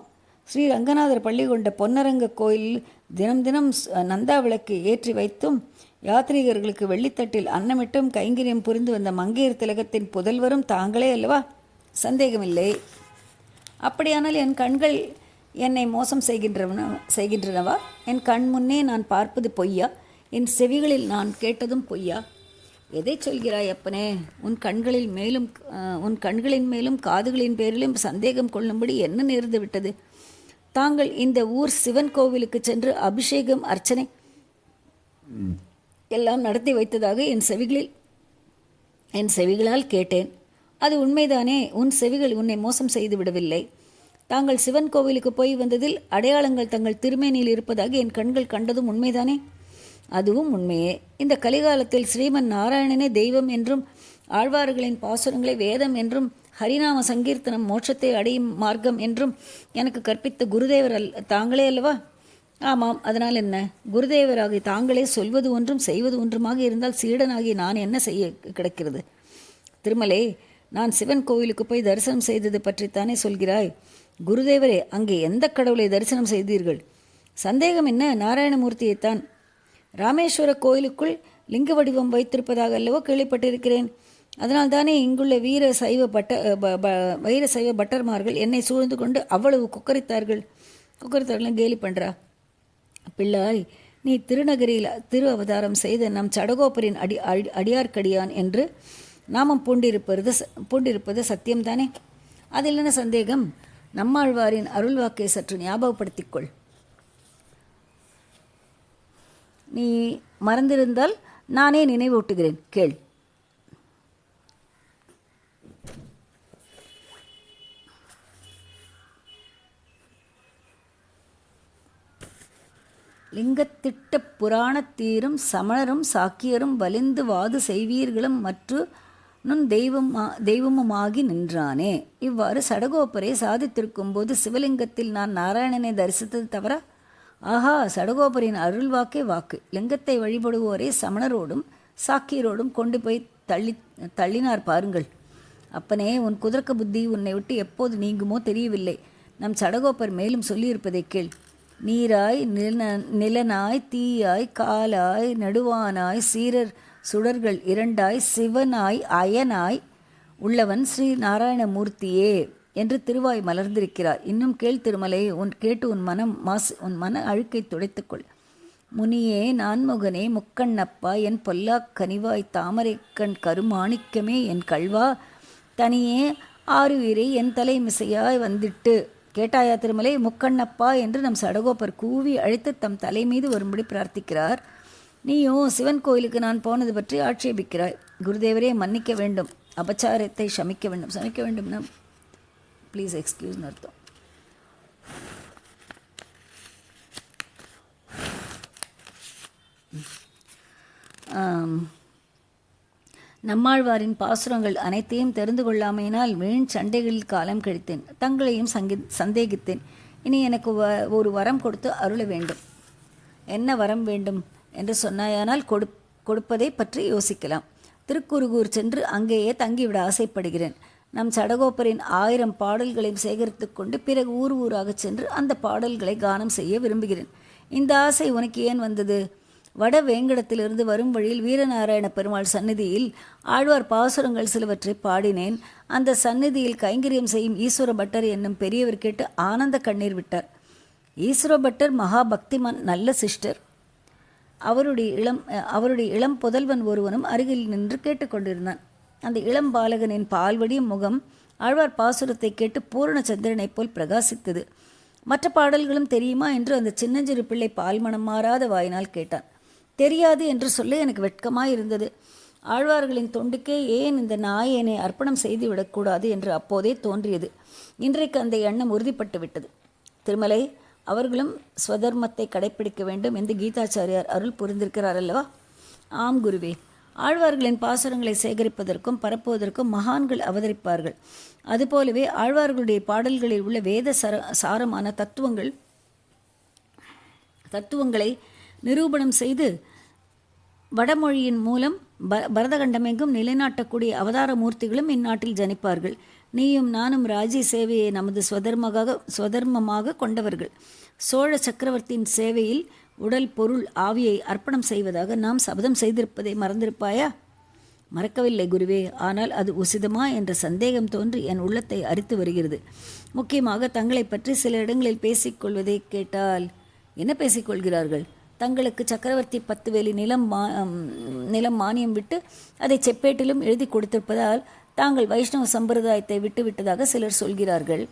ஸ்ரீ ரங்கநாதர் பள்ளி கொண்ட பொன்னரங்க கோயிலில் தினம் நந்தா விளக்கு ஏற்றி வைத்தும் யாத்ரீகர்களுக்கு வெள்ளித்தட்டில் அன்னமிட்டும் கைங்கரியம் புரிந்து வந்த மங்கையர் திலகத்தின் புதல்வரும் தாங்களே அல்லவா? சந்தேகமில்லை. அப்படியானால் என் கண்கள் என்னை மோசம் செய்கின்றனவா? என் கண் முன்னே நான் பார்ப்பது பொய்யா? என் செவிகளில் நான் கேட்டதும் பொய்யா? எதை சொல்கிறாய் அப்பனே? உன் கண்களின் மேலும் காதுகளின் பேரிலும் சந்தேகம் கொள்ளும்படி என்ன நேர்ந்து விட்டது? தாங்கள் இந்த ஊர் சிவன் கோவிலுக்கு சென்று அபிஷேகம், அர்ச்சனை எல்லாம் நடத்தி வைத்ததாக என் செவிகளால் கேட்டேன். அது உண்மைதானே? உன் செவிகள் உன்னை மோசம் செய்து விடவில்லை. தாங்கள் சிவன் கோவிலுக்கு போய் வந்ததில் அடையாளங்கள் தங்கள் திருமேனியில் இருப்பதாக என் கண்கள் கண்டதும் உண்மைதானே? அதுவும் உண்மையே. இந்த கலிகாலத்தில் ஸ்ரீமன் நாராயணனே தெய்வம் என்றும் ஆழ்வார்களின் பாசுரங்களை வேதம் என்றும் ஹரிநாம சங்கீர்த்தனம் மோட்சத்தை அடையும் மார்க்கம் என்றும் எனக்கு கற்பித்த குருதேவர் தாங்களே அல்லவா? ஆமாம், அதனால் என்ன? குருதேவராகி தாங்களே சொல்வது ஒன்றும் செய்வது ஒன்றுமாக இருந்தால் சீடனாகி நான் என்ன செய்ய கிடக்கிறது? திருமலே, நான் சிவன் கோவிலுக்கு போய் தரிசனம் செய்தது பற்றித்தானே சொல்கிறாய்? குருதேவரே, அங்கே எந்த கடவுளை தரிசனம் செய்தீர்கள்? சந்தேகம் என்ன? நாராயணமூர்த்தியைத்தான். ராமேஸ்வர கோயிலுக்குள் லிங்க வடிவம் வைத்திருப்பதாக அல்லவோ கேள்விப்பட்டிருக்கிறேன். அதனால்தானே இங்குள்ள வீர சைவ பட்டர்மார்கள் என்னை சூழ்ந்து கொண்டு அவ்வளவு குக்கரித்தார்கள் கேலி பண்ணுறா. பிள்ளாய், நீ திருநகரியில் அவதாரம் செய்த நம் சடகோபரின் அடியார்க்கடியான் என்று நாமம் பூண்டிருப்பது சத்தியம்தானே? அதில் என்ன சந்தேகம்? நம்மாழ்வாரின் அருள்வாக்கை சற்று ஞாபகப்படுத்திக்கொள். நீ மறந்திருந்தால் நானே நினைவூட்டுகிறேன், கேள். லிங்கத்திட்ட புராணத்தீரும் சமணரும் சாக்கியரும் வலிந்து வாது செய்வீர்களும் மற்றும் தெய்வமுமாகி நின்றானே. இவ்வாறு சடகோபரை சாதித்திருக்கும் போது சிவலிங்கத்தில் நான் நாராயணனை தரிசித்தது தவிர, ஆஹா, சடகோபரின் அருள்வாக்கே வாக்கு. லிங்கத்தை வழிபடுவோரே சமணரோடும் சாக்கியரோடும் கொண்டு போய் தள்ளினார் பாருங்கள். அப்பனே, உன் குதர்க்க புத்தி உன்னை விட்டு எப்போது நீங்குமோ தெரியவில்லை. நம் சடகோப்பர் மேலும் சொல்லியிருப்பதை கேள். நீராய், நிலனாய், தீயாய், காலாய், நடுவானாய், சீரர் சுடர்கள் இரண்டாய், சிவனாய், அயனாய் உள்ளவன் ஸ்ரீ நாராயணமூர்த்தியே என்று திருவாய் மலர்ந்திருக்கிறார். இன்னும் கேள் திருமலை, கேட்டு உன் மன அழுக்கை துடைத்துக்கொள். முனியே, நான்முகனே, முக்கண்ணப்பா, என் பொல்லாக் கனிவாய், தாமரை கண் கருமாணிக்கமே, என் கல்வா, தனியே ஆறுவீரை என் தலை மிசையாய் வந்திட்டு. கேட்டாயா திருமலை? முக்கண்ணப்பா என்று நம் சடகோப்பர் கூவி அழைத்து தம் தலை மீது வரும்படி பிரார்த்திக்கிறார். நீயும் சிவன் கோயிலுக்கு நான் போனது பற்றி ஆட்சேபிக்கிறாய். குருதேவரே, மன்னிக்க வேண்டும், அபச்சாரத்தை சமிக்க வேண்டும்னா ப்ளீஸ் எக்ஸ்கியூஸ்னு அர்த்தம். நம்மாழ்வாரின் பாசுரங்கள் அனைத்தையும் தெரிந்து கொள்ளாமையினால் வீண் சண்டைகளில் காலம் கழித்தேன். தங்களையும் சந்தேகித்தேன். இனி எனக்கு ஒரு வரம் கொடுத்து அருள வேண்டும். என்ன வரம் வேண்டும் என்று சொன்னாயானால் கொடுப்பதை பற்றி யோசிக்கலாம். திருக்குறுகூர் சென்று அங்கேயே தங்கிவிட ஆசைப்படுகிறேன். நம் சடகோப்பரின் 1000 பாடல்களையும் சேகரித்து கொண்டு பிறகு ஊராக சென்று அந்த பாடல்களை கானம் செய்ய விரும்புகிறேன். இந்த ஆசை உனக்கு ஏன் வந்தது? வட வேங்கடத்திலிருந்து வரும் வழியில் வீரநாராயண பெருமாள் சந்நிதியில் ஆழ்வார் பாசுரங்கள் சிலவற்றை பாடினேன். அந்த சந்நிதியில் கைங்கரியம் செய்யும் ஈஸ்வர பட்டர் என்னும் பெரியவர் கேட்டு ஆனந்த கண்ணீர் விட்டார். ஈஸ்வர பட்டர் மகா பக்திமான், நல்ல சிஸ்டர். அவருடைய இளம் புதல்வன் ஒருவனும் அருகில் நின்று கேட்டுக்கொண்டிருந்தான். அந்த இளம் பாலகனின் பால்வடியும் முகம் ஆழ்வார் பாசுரத்தை கேட்டு பூரண சந்திரனைப் போல் பிரகாசித்தது. மற்ற பாடல்களும் தெரியுமா என்று அந்த சின்னஞ்சிறு பிள்ளை பால்மணம் மாறாத வாயினால் கேட்டான். தெரியாது என்று சொல்ல எனக்கு வெட்கமாயிருந்தது. ஆழ்வார்களின் தொண்டுக்கே ஏன் இந்த நாயனை அர்ப்பணம் செய்து விடக்கூடாது என்று அப்போதே தோன்றியது. இன்றைக்கு அந்த எண்ணம் உறுதிப்பட்டு விட்டது. திருமலை, அவர்களும் ஸ்வதர்மத்தை கடைப்பிடிக்க வேண்டும் என்று கீதாச்சாரியார் அருள் புரிந்திருக்கிறார் அல்லவா? ஆம் குருவே. ஆழ்வார்களின் பாசுரங்களை சேகரிப்பதற்கும் பரப்புவதற்கும் மகான்கள் அவதரிப்பார்கள். அதுபோலவே ஆழ்வார்களுடைய பாடல்களில் உள்ள வேத சாரமான தத்துவங்களை நிரூபணம் செய்து வடமொழியின் மூலம் பரதகண்டமெங்கும் நிலைநாட்டக்கூடிய அவதார மூர்த்திகளும் இந்நாட்டில் ஜனிப்பார்கள். நீயும் நானும் ராஜ்ய சேவையை நமது ஸ்வதர்மமாக கொண்டவர்கள். சோழ சக்கரவர்த்தியின் சேவையில் உடல், பொருள், ஆவியை அர்ப்பணம் செய்வதாக நாம் சபதம் செய்திருப்பதை மறந்திருப்பாயா? மறக்கவில்லை குருவே. ஆனால் அது உசிதமா என்ற சந்தேகம் தோன்றி என் உள்ளத்தை அரித்து வருகிறது. முக்கியமாக தங்களை பற்றி சில இடங்களில் பேசிக்கொள்வதை கேட்டால். என்ன பேசிக்கொள்கிறார்கள்? தங்களுக்கு சக்கரவர்த்தி 10 வேலி நிலம் மானியம் விட்டு அதை செப்பேட்டிலும் எழுதி கொடுத்திருப்பதால் தாங்கள் வைஷ்ணவ சம்பிரதாயத்தை விட்டுவிட்டதாக சிலர் சொல்கிறார்கள்.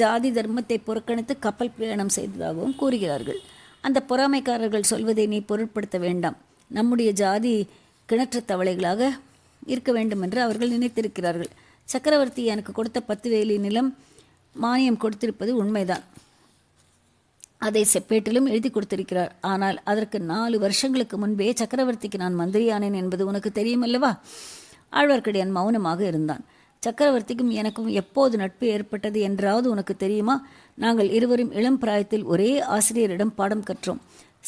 ஜாதி தர்மத்தை புறக்கணித்து கப்பல் பிரயாணம் செய்ததாகவும் கூறுகிறார்கள். அந்த பொறாமைக்காரர்கள் சொல்வதை நீ பொருட்படுத்த வேண்டாம். நம்முடைய ஜாதி கிணற்று தவளைகளாக இருக்க வேண்டும் என்று அவர்கள் நினைத்திருக்கிறார்கள். சக்கரவர்த்தி எனக்கு கொடுத்த 10 வேலி நிலம் மானியம் கொடுத்திருப்பது உண்மைதான். அதை செப்பேட்டிலும் எழுதி கொடுத்திருக்கிறார். ஆனால் அதற்கு 4 வருஷங்களுக்கு முன்பே சக்கரவர்த்திக்கு நான் மந்திரியானேன் என்பது உனக்கு தெரியுமல்லவா? ஆழ்வார்க்கடியான் மௌனமாக இருந்தான். சக்கரவர்த்திக்கும் எனக்கும் எப்போது நட்பு ஏற்பட்டது என்றாவது உனக்கு தெரியுமா? நாங்கள் இருவரும் இளம் பிராயத்தில் ஒரே ஆசிரியரிடம் பாடம் கற்றோம்.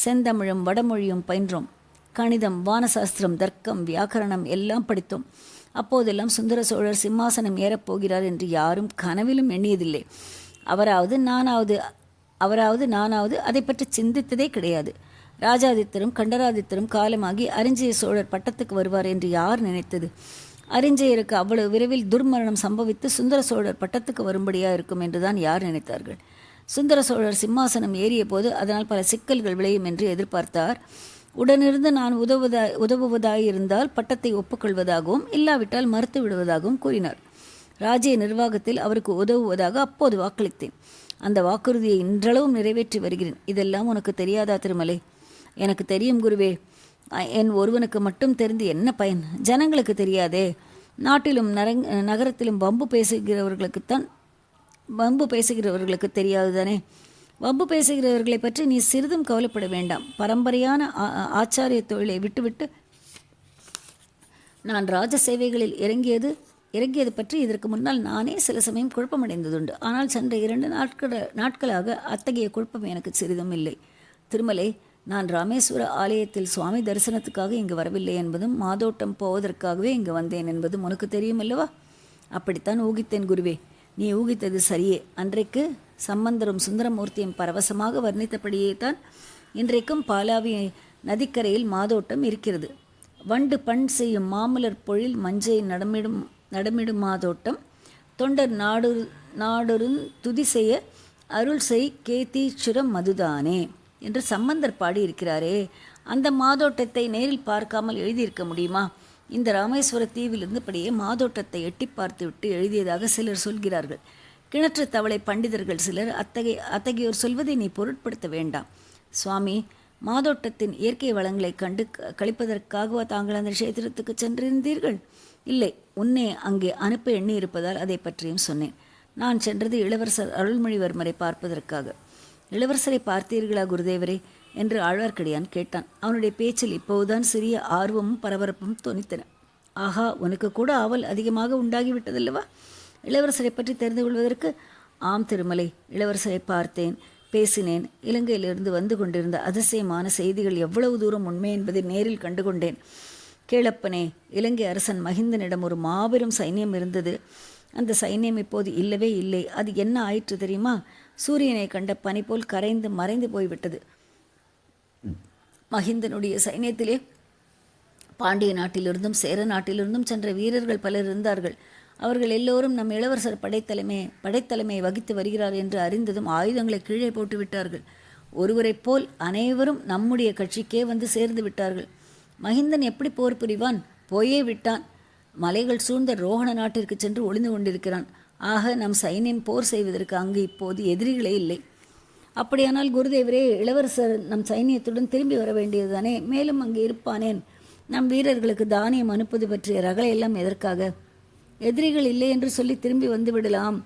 செந்தமிழும் வடமொழியும் பயின்றோம். கணிதம், வானசாஸ்திரம், தர்க்கம், வியாக்கரணம் எல்லாம் படித்தோம். அப்போதெல்லாம் சுந்தர சோழர் சிம்மாசனம் ஏறப்போகிறார் என்று யாரும் கனவிலும் எண்ணியதில்லை. அவராவது நானாவது அதை பற்றி சிந்தித்ததே கிடையாது. ராஜாதித்தரும் கண்டராதித்தரும் காலமாகி அரிஞ்சய சோழர் பட்டத்துக்கு வருவார் என்று யார் நினைத்தது? அரிஞ்சயருக்கு அவ்வளவு விரைவில் துர்மரணம் சம்பவித்து சுந்தர சோழர் பட்டத்துக்கு வரும்படியா இருக்கும் என்றுதான் யார் நினைத்தார்கள்? சுந்தர சோழர் சிம்மாசனம் ஏறிய போது அதனால் பல சிக்கல்கள் விளையும் என்று எதிர்பார்த்தார். உடனிருந்து நான் உதவுவதாயிருந்தால் பட்டத்தை ஒப்புக்கொள்வதாகவும் இல்லாவிட்டால் மறுத்து விடுவதாகவும் கூறினார். ராஜ்ய நிர்வாகத்தில் அவருக்கு உதவுவதாக அப்போது வாக்களித்தேன். அந்த வாக்குறுதியை இன்றளவும் நிறைவேற்றி வருகிறேன். இதெல்லாம் உனக்கு தெரியாதா திருமலை? எனக்கு தெரியும் குருவே. என் ஒருவனுக்கு மட்டும் தெரிந்து என்ன பயன்? ஜனங்களுக்கு தெரியாதே. நாட்டிலும் நகரத்திலும் வம்பு பேசுகிறவர்களுக்கு தெரியாது தானே. வம்பு பேசுகிறவர்களை பற்றி நீ சிறிதும் கவலைப்பட வேண்டாம். பரம்பரையான ஆச்சாரிய தொழிலை விட்டுவிட்டு நான் ராஜ சேவைகளில் இறங்கியது பற்றி இதற்கு முன்னால் நானே சில சமயம் குழப்பமடைந்ததுண்டு. ஆனால் சென்ற 2 நாட்களாக அத்தகைய குழப்பம் எனக்கு சிறிதும் இல்லை. திருமலை, நான் ராமேஸ்வர ஆலயத்தில் சுவாமி தரிசனத்துக்காக இங்கு வரவில்லை என்பதும் மாதோட்டம் போவதற்காகவே இங்கு வந்தேன் என்பதும் உனக்கு தெரியும் அல்லவா? அப்படித்தான் ஊகித்தேன் குருவே. நீ ஊகித்தது சரியே. அன்றைக்கு சம்பந்தரும் சுந்தரமூர்த்தியும் பரவசமாக வர்ணித்தபடியே தான் இன்றைக்கும் பாலாவி நதிக்கரையில் மாதோட்டம் இருக்கிறது. வண்டு பண் செய்யும் மாமலர் பொழில் மஞ்சை நடமிடும் மாதோட்டம் தொண்டர் நாடொருந் துதி செய்ய அருள் செய் கேதீச்சுரம் மதுதானே என்று சம்பந்தர் பாடியிருக்கிறாரே, அந்த மாதோட்டத்தை நேரில் பார்க்காமல் எழுதியிருக்க முடியுமா? இந்த ராமேஸ்வர தீவிலிருந்தபடியே மாதோட்டத்தை எட்டி பார்த்துவிட்டு எழுதியதாக சிலர் சொல்கிறார்கள். கிணற்று தவளை பண்டிதர்கள் சிலர் அத்தகையோர் சொல்வதை நீ பொருட்படுத்த வேண்டாம். சுவாமி, மாதோட்டத்தின் இயற்கை வளங்களை கண்டு கழிப்பதற்காகவா தாங்கள் அந்த க்ஷேத்திரத்துக்கு சென்றிருந்தீர்கள்? இல்லை, உன்னை அங்கே அனுப்ப எண்ணி இருப்பதால் அதை பற்றியும் சொன்னேன். நான் சென்றது இளவரசர் அருள்மொழிவர்மரை பார்ப்பதற்காக. இளவரசரை பார்த்தீர்களா குருதேவரே என்று ஆழ்வார்க்கடியான் கேட்டான். அவனுடைய பேச்சில் இப்போதுதான் சிறிய ஆர்வமும் பரபரப்பும் தொனித்தன. ஆஹா, உனக்கு கூட ஆவல் அதிகமாக உண்டாகிவிட்டதல்லவா இளவரசரை பற்றி தெரிந்து கொள்வதற்கு? ஆம் திருமலை, இளவரசரை பார்த்தேன், பேசினேன். இலங்கையிலிருந்து வந்து கொண்டிருந்த அதிசயமான செய்திகள் எவ்வளவு தூரம் உண்மை என்பதை நேரில் கண்டுகொண்டேன். கேளப்பனே, இலங்கை அரசன் மகிந்தனிடம் ஒரு மாபெரும் சைன்யம் இருந்தது. அந்த சைன்யம் இப்போது இல்லவே இல்லை. அது என்ன ஆயிற்று தெரியுமா? சூரியனை கண்ட பனி போல் கரைந்து மறைந்து போய்விட்டது. மகிந்தனுடைய சைன்யத்திலே பாண்டிய நாட்டிலிருந்தும் சேர நாட்டிலிருந்தும் சென்ற வீரர்கள் பலர் இருந்தார்கள். அவர்கள் எல்லோரும் நம் இளவரசர் படைத்தலைமையை வகித்து வருகிறார் என்று அறிந்ததும் ஆயுதங்களை கீழே போட்டு விட்டார்கள். ஒருவரைப் போல் அனைவரும் நம்முடைய கட்சிக்கே வந்து சேர்ந்து விட்டார்கள். மகிந்தன் எப்படி போர் புரிவான்? போயே விட்டான். மலைகள் சூழ்ந்த ரோஹண நாட்டிற்கு சென்று ஒளிந்து கொண்டிருக்கிறான். ஆக நம் சைன்யம் போர் செய்வதற்கு அங்கு இப்போது எதிரிகளே இல்லை. அப்படியானால் குருதேவரே, இளவரசர் நம் சைன்யத்துடன் திரும்பி வர வேண்டியதுதானே? மேலும் அங்கே இருப்பானேன்? நம் வீரர்களுக்கு தானியம் அனுப்புவது பற்றிய ரகளையெல்லாம் எதற்காக? எதிரிகள் இல்லை என்று சொல்லி திரும்பி வந்து விடலாம்.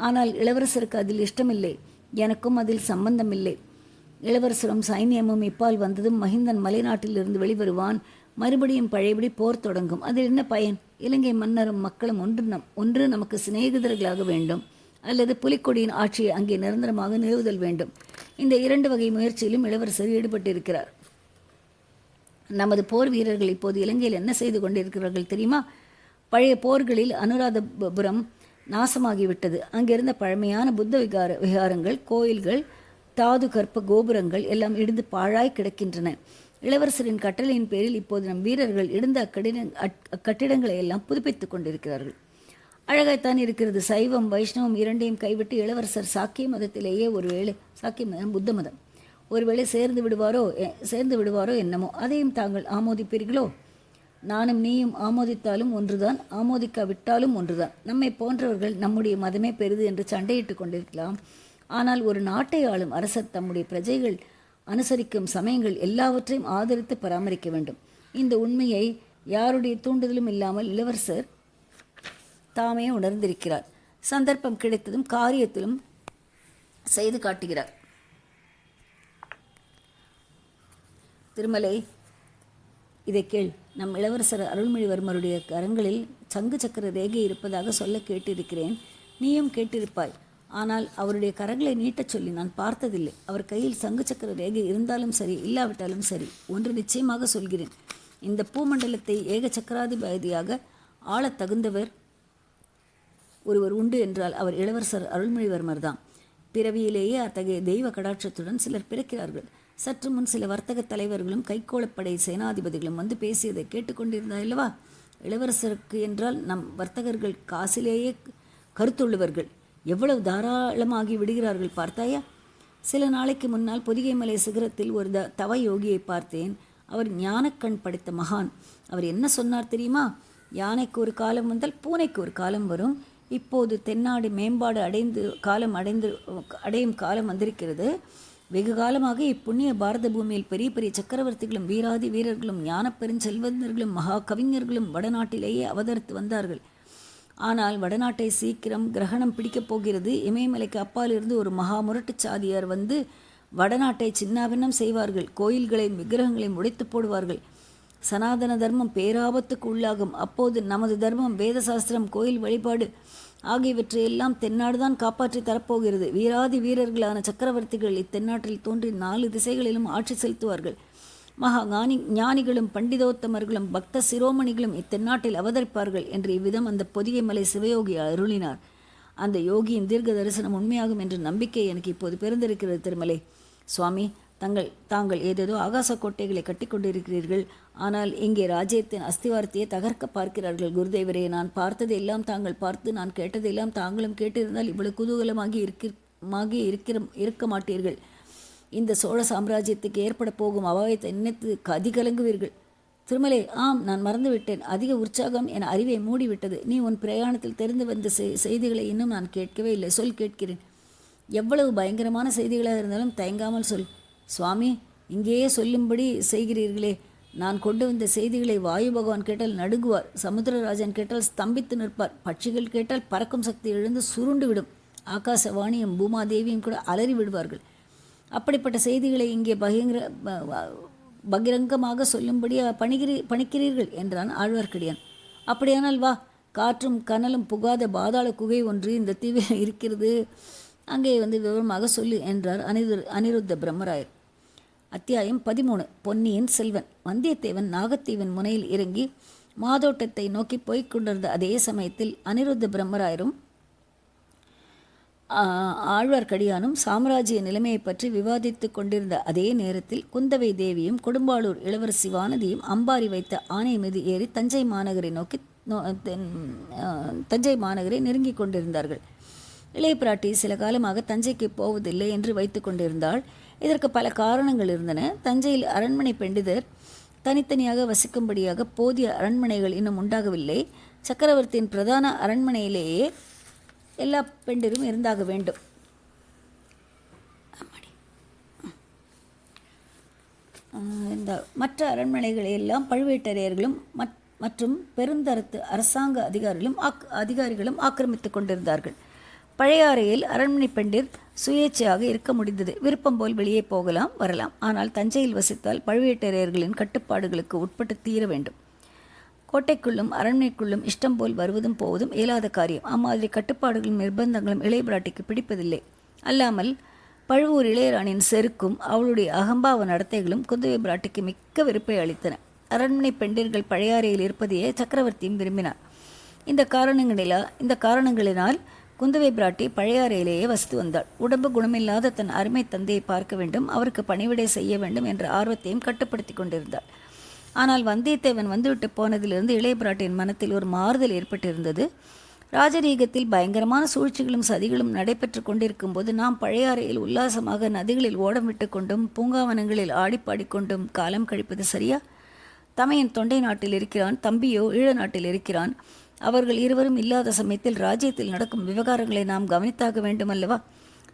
ஆனால் இளவரசருக்கு அதில் இஷ்டமில்லை. எனக்கும் அதில் சம்பந்தமில்லை. இளவரசரும் சைன்யமும் இப்பால் வந்ததும் மகிந்தன் மலைநாட்டிலிருந்து வெளிவருவான். மறுபடியும் பழையபடி போர் தொடங்கும். அதில் என்ன பயன்? இலங்கை மன்னரும் மக்களும் ஒன்று நமக்கு சிநேகிதர்களாக வேண்டும், அல்லது புலிக்கொடியின் ஆட்சியை அங்கே நிரந்தரமாக நிறுவுதல் வேண்டும். இந்த 2 வகை முயற்சியிலும் இளவரசர் ஈடுபட்டிருக்கிறார். நமது போர் வீரர்கள் இப்போது இலங்கையில் என்ன செய்து கொண்டிருக்கிறார்கள் தெரியுமா? பழைய போர்களில் அனுராதபுரம் நாசமாகிவிட்டது. அங்கிருந்த பழமையான புத்த விகாரங்கள், கோயில்கள், தாது கற்ப கோபுரங்கள் எல்லாம் இடிந்து பாழாய் கிடக்கின்றன. இளவரசரின் கட்டளையின் பேரில் இப்போது நம் வீரர்கள் இடிந்த அக்கட்டிடங்களை எல்லாம் புதுப்பித்துக் கொண்டிருக்கிறார்கள். அழகாய்த்தான் இருக்கிறது. சைவம் வைஷ்ணவம் இரண்டையும் கைவிட்டு இளவரசர் சாக்கிய மதத்திலேயே சாக்கிய மதம் புத்த மதம் ஒருவேளை சேர்ந்து விடுவாரோ என்னமோ. அதையும் தாங்கள் ஆமோதிப்பீர்களோ? நானும் நீயும் ஆமோதித்தாலும் ஒன்றுதான், ஆமோதிக்காவிட்டாலும் ஒன்றுதான். நம்மை போன்றவர்கள் நம்முடைய மதமே பெரிது என்று சண்டையிட்டு கொண்டிருக்கலாம். ஆனால் ஒரு நாட்டை ஆளும் அரசர் தம்முடைய பிரஜைகள் அனுசரிக்கும் சமயங்கள் எல்லாவற்றையும் ஆதரித்து பராமரிக்க வேண்டும். இந்த உண்மையை யாருடைய தூண்டுதலும் இல்லாமல் இளவரசர் தாமே உணர்ந்திருக்கிறார். சந்தர்ப்பம் கிடைத்ததும் காரியத்திலும் செய்து காட்டுகிறார். திருமலை, இதை கேள். நம் இளவரசர் அருள்மொழிவர்மருடைய கரங்களில் சங்கு சக்கர ரேகை இருப்பதாக சொல்ல கேட்டிருக்கிறேன். நீயும் கேட்டிருப்பாய். ஆனால் அவருடைய கரங்களை நீட்டச் சொல்லி நான் பார்த்ததில்லை. அவர் கையில் சங்கு சக்கர ரேகை இருந்தாலும் சரி, இல்லாவிட்டாலும் சரி, ஒன்று நிச்சயமாக சொல்கிறேன். இந்த பூமண்டலத்தை ஏக சக்கராதிபதியாக ஆளத் தகுந்தவர் ஒருவர் உண்டு என்றால் அவர் இளவரசர் அருள்மொழிவர்மர் தான். பிறவியிலேயே அத்தகைய தெய்வ கடாட்சத்துடன் சிலர் பிறக்கிறார்கள். சற்று முன் சில வர்த்தக தலைவர்களும் கைக்கோளப்படை சேனாதிபதிகளும் வந்து பேசியதை கேட்டுக்கொண்டிருந்தார் அல்லவா? இளவரசருக்கு என்றால் நம் வர்த்தகர்கள் காசிலேயே கருத்துள்ளவர்கள். எவ்வளவு தாராளமாகி விடுகிறார்கள் பார்த்தாயா? சில நாளைக்கு முன்னால் பொதிகை மலை சிகரத்தில் ஒரு தவ யோகியை பார்த்தேன். அவர் ஞானக்கண் படைத்த மகான். அவர் என்ன சொன்னார் தெரியுமா? யானைக்கு ஒரு காலம் வந்தால் பூனைக்கு ஒரு காலம் வரும். இப்போது தென்னாடு மேம்பாடு அடையும் காலம் வந்திருக்கிறது. வெகு காலமாக இப்புண்ணிய பாரத பூமியில் பெரிய பெரிய சக்கரவர்த்திகளும் வீராதி வீரர்களும் ஞான பெருஞ்செல்வந்தர்களும் மகா கவிஞர்களும் வடநாட்டிலேயே அவதரித்து வந்தார்கள். ஆனால் வடநாட்டை சீக்கிரம் கிரகணம் பிடிக்கப் போகிறது. இமயமலைக்கு அப்பால் இருந்து ஒரு மகா முரட்டு சாதியார் வந்து வடநாட்டை சின்னாபின்னம் செய்வார்கள். கோயில்களையும் விக்கிரகங்களையும் உடைத்து போடுவார்கள். சனாதன தர்மம் பேராபத்துக்கு உள்ளாகும். அப்போது நமது தர்மம், வேத சாஸ்திரம், கோயில் வழிபாடு ஆகியவற்றையெல்லாம் தென்னாடுதான் காப்பாற்றி தரப்போகிறது. வீராதி வீரர்களான சக்கரவர்த்திகள் இத்தென்னாட்டில் தோன்றி 4 திசைகளிலும் ஆட்சி செலுத்துவார்கள். மகா ஞானிகளும் பண்டிதோத்தமர்களும் பக்த சிரோமணிகளும் இத்தென்னாட்டில் அவதரிப்பார்கள் என்று இவ்விதம் அந்த பொதிகை மலை சிவயோகி அருளினார். அந்த யோகியின் தீர்க்க தரிசனம் உண்மையாகும் என்ற நம்பிக்கை எனக்கு இப்போது பிறந்திருக்கிறது. திருமலை சுவாமி, தாங்கள் ஏதேதோ ஆகாச கோட்டைகளை கட்டி கொண்டிருக்கிறீர்கள். ஆனால் இங்கே ராஜ்யத்தின் அஸ்திவாரத்தையே தகர்க்க பார்க்கிறார்கள். குருதேவரே, நான் பார்த்ததையெல்லாம் தாங்கள் பார்த்து, நான் கேட்டதையெல்லாம் தாங்களும் கேட்டிருந்தால் இவ்வளவு குதூகலமாகி இருக்க மாட்டீர்கள். இந்த சோழ சாம்ராஜ்யத்துக்கு ஏற்பட போகும் அபாயத்தை நினைத்து கதிகலங்குவீர்கள். திருமலை, ஆம், நான் மறந்துவிட்டேன். அதிக உற்சாகம் என அறிவை மூடிவிட்டது. நீ உன் பிரயாணத்தில் தெரிந்து வந்த செய்திகளை இன்னும் நான் கேட்கவே இல்லை. சொல், கேட்கிறேன். எவ்வளவு பயங்கரமான செய்திகளாக இருந்தாலும் தயங்காமல் சொல். சுவாமி, இங்கேயே சொல்லும்படி செய்கிறீர்களே. நான் கொண்டு வந்த செய்திகளை வாயு பகவான் கேட்டால் நடுங்குவார். சமுத்திரராஜன் கேட்டால் ஸ்தம்பித்து நிற்பார். பட்சிகள் கேட்டால் பறக்கும் சக்தி எழுந்து சுருண்டு விடும். ஆகாசவாணியும் பூமாதேவியும் கூட அலறி விடுவார்கள். அப்படிப்பட்ட செய்திகளை இங்கே பகிரங்கமாக சொல்லும்படி பணிக்கிறீர்கள் என்றான் ஆழ்வார்க்கடியான். அப்படியானால் வா, காற்றும் கனலும் புகாத பாதாள குகை ஒன்று இந்த தீவில் இருக்கிறது. அங்கே வந்து விவரமாக சொல்லு என்றார் அனிருத்த பிரம்மராயர். அத்தியாயம் 13. பொன்னியின் செல்வன். வந்தியத்தேவன் நாகத்தீவன் முனையில் இறங்கி மாதோட்டத்தை நோக்கி போய்க் கொண்டிருந்த அதே சமயத்தில் அனிருத்த பிரம்மராயரும் ஆழ்வார்க்கடியானும் சாம்ராஜ்ய நிலைமையை பற்றி விவாதித்து கொண்டிருந்த அதே நேரத்தில் குந்தவை தேவியும் கொடும்பாளூர் இளவரசி வானதியும் அம்பாரி வைத்த ஆணை மீது ஏறி தஞ்சை மாநகரை நெருங்கி கொண்டிருந்தார்கள். இளைய பிராட்டி சில காலமாக தஞ்சைக்கு போவதில்லை என்று வைத்து கொண்டிருந்தாள். இதற்கு பல காரணங்கள் இருந்தன. தஞ்சையில் அரண்மனை பெண்டிதர் தனித்தனியாக வசிக்கும்படியாக போதிய அரண்மனைகள் இன்னும் உண்டாகவில்லை. சக்கரவர்த்தியின் பிரதான அரண்மனையிலேயே எல்லா பெண்டிரும் இருந்தாக வேண்டும். இந்த மற்ற அரண்மனைகளையெல்லாம் பழுவேட்டரையர்களும் மற்றும் பெருந்தரத்து அரசாங்க அதிகாரிகளும் ஆக்கிரமித்து கொண்டிருந்தார்கள். பழையாறையில் அரண்மனை பெண்டிர் சுயேட்சையாக இருக்க முடிந்தது. விருப்பம் போல் வெளியே போகலாம், வரலாம். ஆனால் தஞ்சையில் வசித்தால் பழுவேட்டரையர்களின் கட்டுப்பாடுகளுக்கு உட்பட்டு தீர வேண்டும். கோட்டைக்குள்ளும் அரண்மனைக்குள்ளும் இஷ்டம் போல் வருவதும் போவதும் இயலாத காரியம். அம்மாதிரி கட்டுப்பாடுகளும் நிர்பந்தங்களும் இளைய பிராட்டிக்கு பிடிப்பதில்லை. அல்லாமல் பழுவூர் இளையராணியின் செருக்கும் அவளுடைய அகம்பாவ நடத்தைகளும் குந்தவை பிராட்டிக்கு மிக்க வெறுப்பை அளித்தன. அரண்மனை பெண்டிர்கள் பழையாறையில் இருப்பதையே சக்கரவர்த்தியும் விரும்பினார். இந்த காரணங்களினால் குந்தவை பிராட்டி பழையாறையிலேயே வசித்து வந்தாள். உடம்பு குணமில்லாத தன் அருமை தந்தையை பார்க்க வேண்டும், அவருக்கு பணிவிடை செய்ய வேண்டும் என்ற ஆர்வத்தையும் கட்டுப்படுத்தி கொண்டிருந்தாள். ஆனால் வந்தியத்தேவன் வந்துவிட்டு போனதிலிருந்து இளைய பிராட்டியின் மனத்தில் ஒரு மாறுதல் ஏற்பட்டிருந்தது. ராஜரீகத்தில் பயங்கரமான சூழ்ச்சிகளும் சதிகளும் நடைபெற்று கொண்டிருக்கும் போது நாம் பழையாறையில் உல்லாசமாக நதிகளில் ஓடம் விட்டு கொண்டும் பூங்காவனங்களில் ஆடிப்பாடிக்கொண்டும் காலம் கழிப்பது சரியா? தமையன் தொண்டை நாட்டில் இருக்கிறான், தம்பியோ ஈழ நாட்டில் இருக்கிறான். அவர்கள் இருவரும் இல்லாத சமயத்தில் ராஜ்யத்தில் நடக்கும் விவகாரங்களை நாம் கவனித்தாக வேண்டும் அல்லவா?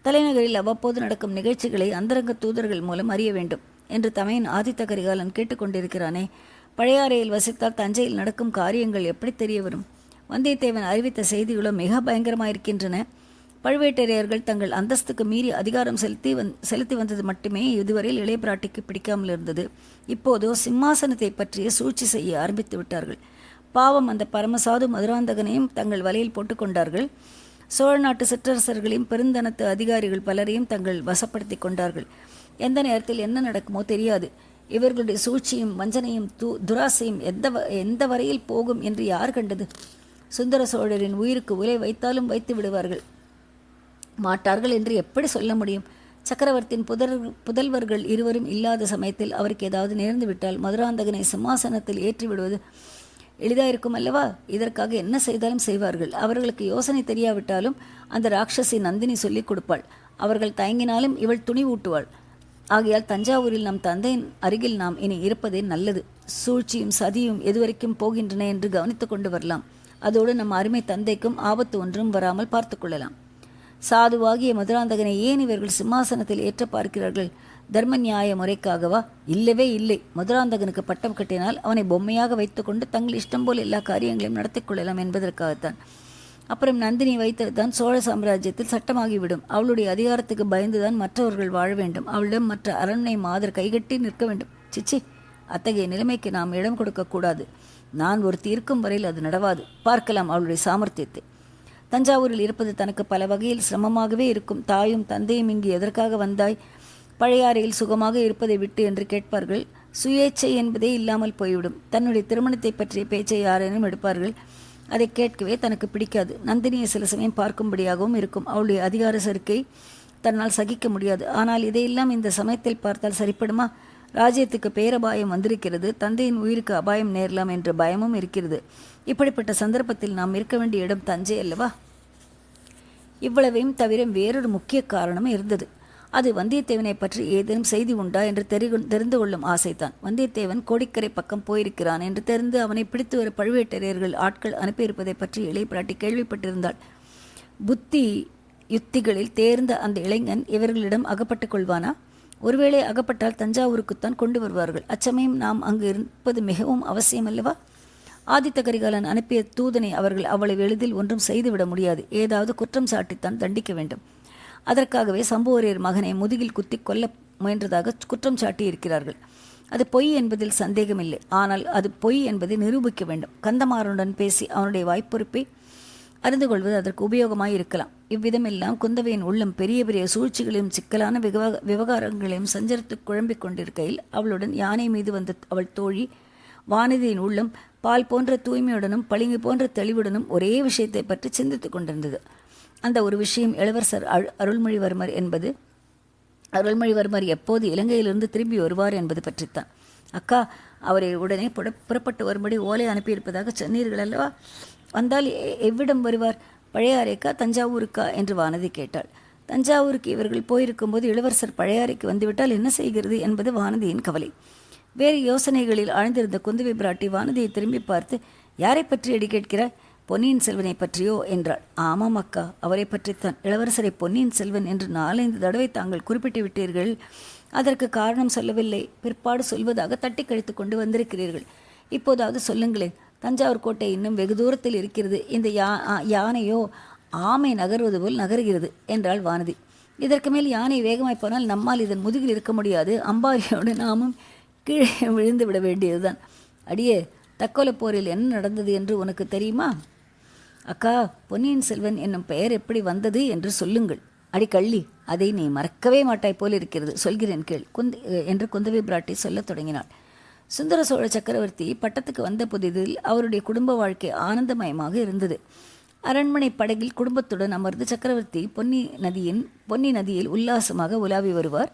தலைநகரில் அவ்வப்போது நடக்கும் நிகழ்ச்சிகளை அந்தரங்க தூதர்கள் மூலம் அறிய வேண்டும் என்று தமையன் ஆதித்த கரிகாலன் கேட்டுக்கொண்டிருக்கிறானே. பழையாறையில் வசித்தால் தஞ்சையில் நடக்கும் காரியங்கள் எப்படி தெரிய வரும்? வந்தியத்தேவன் அறிவித்த செய்திகளோ மிக பயங்கரமாயிருக்கின்றன. பழுவேட்டரையர்கள் தங்கள் அந்தஸ்துக்கு மீறி அதிகாரம் செலுத்தி வந்தது மட்டுமே இதுவரையில் இளைய பிராட்டிக்கு பிடிக்காமல் இருந்தது. இப்போதோ சிம்மாசனத்தை பற்றிய சூழ்ச்சி செய்ய ஆரம்பித்து விட்டார்கள். பாவம், அந்த பரமசாது மதுராந்தகனையும் தங்கள் வலையில் போட்டுக்கொண்டார்கள். சோழ நாட்டு சிற்றரசர்களையும் பெருந்தனத்து அதிகாரிகள் பலரையும் தங்கள் வசப்படுத்தி கொண்டார்கள். எந்த நேரத்தில் என்ன நடக்குமோ தெரியாது. இவர்களுடைய சூழ்ச்சியும் வஞ்சனையும் துராசையும் எந்த வரையில் போகும் என்று யார் கண்டது? சுந்தர சோழரின் உயிருக்கு உலை வைத்தாலும் வைத்து விடுவார்கள் மாட்டார்கள் என்று எப்படி சொல்ல முடியும்? சக்கரவர்த்தியின் புதல்வர்கள் இருவரும் இல்லாத சமயத்தில் அவருக்கு ஏதாவது நேர்ந்து விட்டால் மதுராந்தகனை சிம்மாசனத்தில் ஏற்றி விடுவது எளிதாயிருக்கும் அல்லவா? இதற்காக என்ன செய்தாலும் செய்வார்கள். அவர்களுக்கு யோசனை தெரியாவிட்டாலும் அந்த ராட்சசி நந்தினி சொல்லிக் கொடுப்பாள். அவர்கள் தயங்கினாலும் இவள் துணி ஊட்டுவாள். ஆகையால் தஞ்சாவூரில் நம் தந்தையின் அருகில் நாம் இனி இருப்பதே நல்லது. சூழ்ச்சியும் சதியும் எதுவரைக்கும் போகின்றன என்று கவனித்துக் கொண்டு வரலாம். அதோடு நம் அருமை தந்தைக்கும் ஆபத்து ஒன்றும் வராமல் பார்த்து கொள்ளலாம். சாதுவாகிய மதுராந்தகனை ஏன் இவர்கள் சிம்மாசனத்தில் ஏற்ற பார்க்கிறார்கள்? தர்ம நியாய முறைக்காகவா? இல்லவே இல்லை. மதுராந்தகனுக்கு பட்டம் கட்டினால் அவனை பொம்மையாக வைத்துக்கொண்டு தங்கள் இஷ்டம் போல் எல்லா காரியங்களையும் நடத்தி கொள்ளலாம் என்பதற்காகத்தான். அப்புறம் நந்தினி வைத்தது தான் சோழ சாம்ராஜ்யத்தில் சட்டமாகிவிடும். அவளுடைய அதிகாரத்துக்கு பயந்துதான் மற்றவர்கள் வாழ வேண்டும். அவளிடம் மற்ற அரண்மனை மாதர் கைகட்டி நிற்க வேண்டும். சிச்சி, அத்தகைய நிலைமைக்கு நாம் இடம் கொடுக்கக்கூடாது. நான் ஒரு தீர்க்கும் வரையில் அது நடவாது. பார்க்கலாம் அவளுடைய சாமர்த்தியத்தை. தஞ்சாவூரில் இருப்பது தனக்கு பல வகையில் சிரமமாகவே இருக்கும். தாயும் தந்தையும் இங்கு எதற்காக வந்தாய்? பழையாறையில் சுகமாக இருப்பதை விட்டு என்று கேட்பார்கள். சுயேச்சை என்பதே இல்லாமல் போய்விடும். தன்னுடைய திருமணத்தை பற்றிய பேச்சை யாரேனும் எடுப்பார்கள். அதை கேட்கவே தனக்கு பிடிக்காது. நந்தினியை சில சமயம் பார்க்கும்படியாகவும் இருக்கும். அவளுடைய அதிகார சறுக்கை தன்னால் சகிக்க முடியாது. ஆனால் இதையெல்லாம் இந்த சமயத்தில் பார்த்தால் சரிப்படுமா? ராஜ்யத்துக்கு பேரபாயம் வந்திருக்கிறது. தந்தையின் உயிருக்கு அபாயம் நேரலாம் என்ற பயமும் இருக்கிறது. இப்படிப்பட்ட சந்தர்ப்பத்தில் நாம் இருக்க வேண்டிய இடம் தஞ்சை அல்லவா? இவ்வளவையும் தவிர வேறொரு முக்கிய காரணம் இருந்தது. அது வந்தியத்தேவனை பற்றி ஏதேனும் செய்தி உண்டா என்று தெரிந்து கொள்ளும் ஆசைத்தான். வந்தியத்தேவன் கோடிக்கரை பக்கம் போயிருக்கிறான் என்று தெரிந்து அவனை பிடித்து வர பழுவேட்டரையர்கள் ஆட்கள் அனுப்பியிருப்பதை பற்றி இளைய பிராட்டி கேள்விப்பட்டிருந்தாள். புத்தி யுத்திகளில் தேர்ந்த அந்த இளைஞன் இவர்களிடம் அகப்பட்டுக் கொள்வானா? ஒருவேளை அகப்பட்டால் தஞ்சாவூருக்குத்தான் கொண்டு வருவார்கள். அச்சமயம் நாம் அங்கு இருப்பது மிகவும் அவசியம் அல்லவா? ஆதித்த கரிகாலன் அனுப்பிய தூதனை அவர்கள் அவ்வளவு எளிதில் ஒன்றும் செய்துவிட முடியாது. ஏதாவது குற்றம் சாட்டித்தான் தண்டிக்க வேண்டும். அதற்காகவே சம்புவரையர் மகனை முதுகில் குத்தி கொல்ல முயன்றதாக குற்றம் சாட்டி இருக்கிறார்கள். அது பொய் என்பதில் சந்தேகமில்லை. ஆனால் அது பொய் என்பதை நிரூபிக்க வேண்டும். கந்தமாறனுடன் பேசி அவனுடைய வாய்ப்பொறுப்பை அறிந்து கொள்வது அதற்கு உபயோகமாய் இருக்கலாம். இவ்விதமெல்லாம் குந்தவையின் உள்ளம் பெரிய பெரிய சூழ்ச்சிகளையும் சிக்கலான விவகாரங்களையும் சஞ்சரித்து குழம்பிக் கொண்டிருக்கையில் அவளுடன் யானை மீது வந்த அவள் தோழி வானதியின் உள்ளம் பால் போன்ற தூய்மையுடனும் பளிங்கு போன்ற தெளிவுடனும் ஒரே விஷயத்தை பற்றி சிந்தித்துக் கொண்டிருந்தது. அந்த ஒரு விஷயம் இளவரசர் அருள்மொழிவர்மர் எப்போது இலங்கையிலிருந்து திரும்பி வருவார் என்பது பற்றித்தான். அக்கா, அவரை உடனே புறப்பட்டு வரும்படி ஓலை அனுப்பியிருப்பதாக சொன்னீர்கள் அல்லவா? வந்தால் எவ்விடம் வருவார்? பழையாறைக்கா தஞ்சாவூருக்கா என்று வானதி கேட்டாள். தஞ்சாவூருக்கு இவர்கள் போயிருக்கும்போது இளவரசர் பழையாறைக்கு வந்துவிட்டால் என்ன செய்கிறது என்பது வானதியின் கவலை. வேறு யோசனைகளில் ஆழ்ந்திருந்த குந்தவை பிராட்டி வானதியை திரும்பி பார்த்து, யாரை பற்றி அடி கேட்கிறாய்? பொன்னியின் செல்வனை பற்றியோ என்றாள். ஆமாம் அக்கா, அவரை பற்றித்தான். இளவரசரை பொன்னியின் செல்வன் என்று 4-5 தடவை தாங்கள் குறிப்பிட்டு விட்டீர்கள். அதற்கு காரணம் சொல்லவில்லை, பிற்பாடு சொல்வதாக தட்டி கழித்து கொண்டு வந்திருக்கிறீர்கள். இப்போதாவது சொல்லுங்களேன். தஞ்சாவூர் கோட்டை இன்னும் வெகு தூரத்தில் இருக்கிறது. இந்த யானையோ ஆமை நகர்வது போல் நகர்கிறது என்றாள் வானதி. இதற்கு மேல் யானை வேகமாய் போனால் நம்மால் இதன் முதுகில் இருக்க முடியாது. அம்பாரியோடு நாமும் கீழே விழுந்து விட வேண்டியதுதான். அடியே, தக்கோல போரில் என்ன நடந்தது என்று உனக்கு தெரியுமா? அக்கா, பொன்னியின் செல்வன் என்னும் பெயர் எப்படி வந்தது என்று சொல்லுங்கள். அடி கள்ளி, அதை நீ மறக்கவே மாட்டாய் போல் இருக்கிறது. சொல்கிறேன் கேள் என்று குந்தவை பிராட்டி சொல்லத் தொடங்கினாள். சுந்தர சோழ சக்கரவர்த்தி பட்டத்துக்கு வந்த புதிதில் அவருடைய குடும்ப வாழ்க்கை ஆனந்தமயமாக இருந்தது. அரண்மனை படகில் குடும்பத்துடன் அமர்ந்து சக்கரவர்த்தி பொன்னி நதியில் உல்லாசமாக உலாவி வருவார்.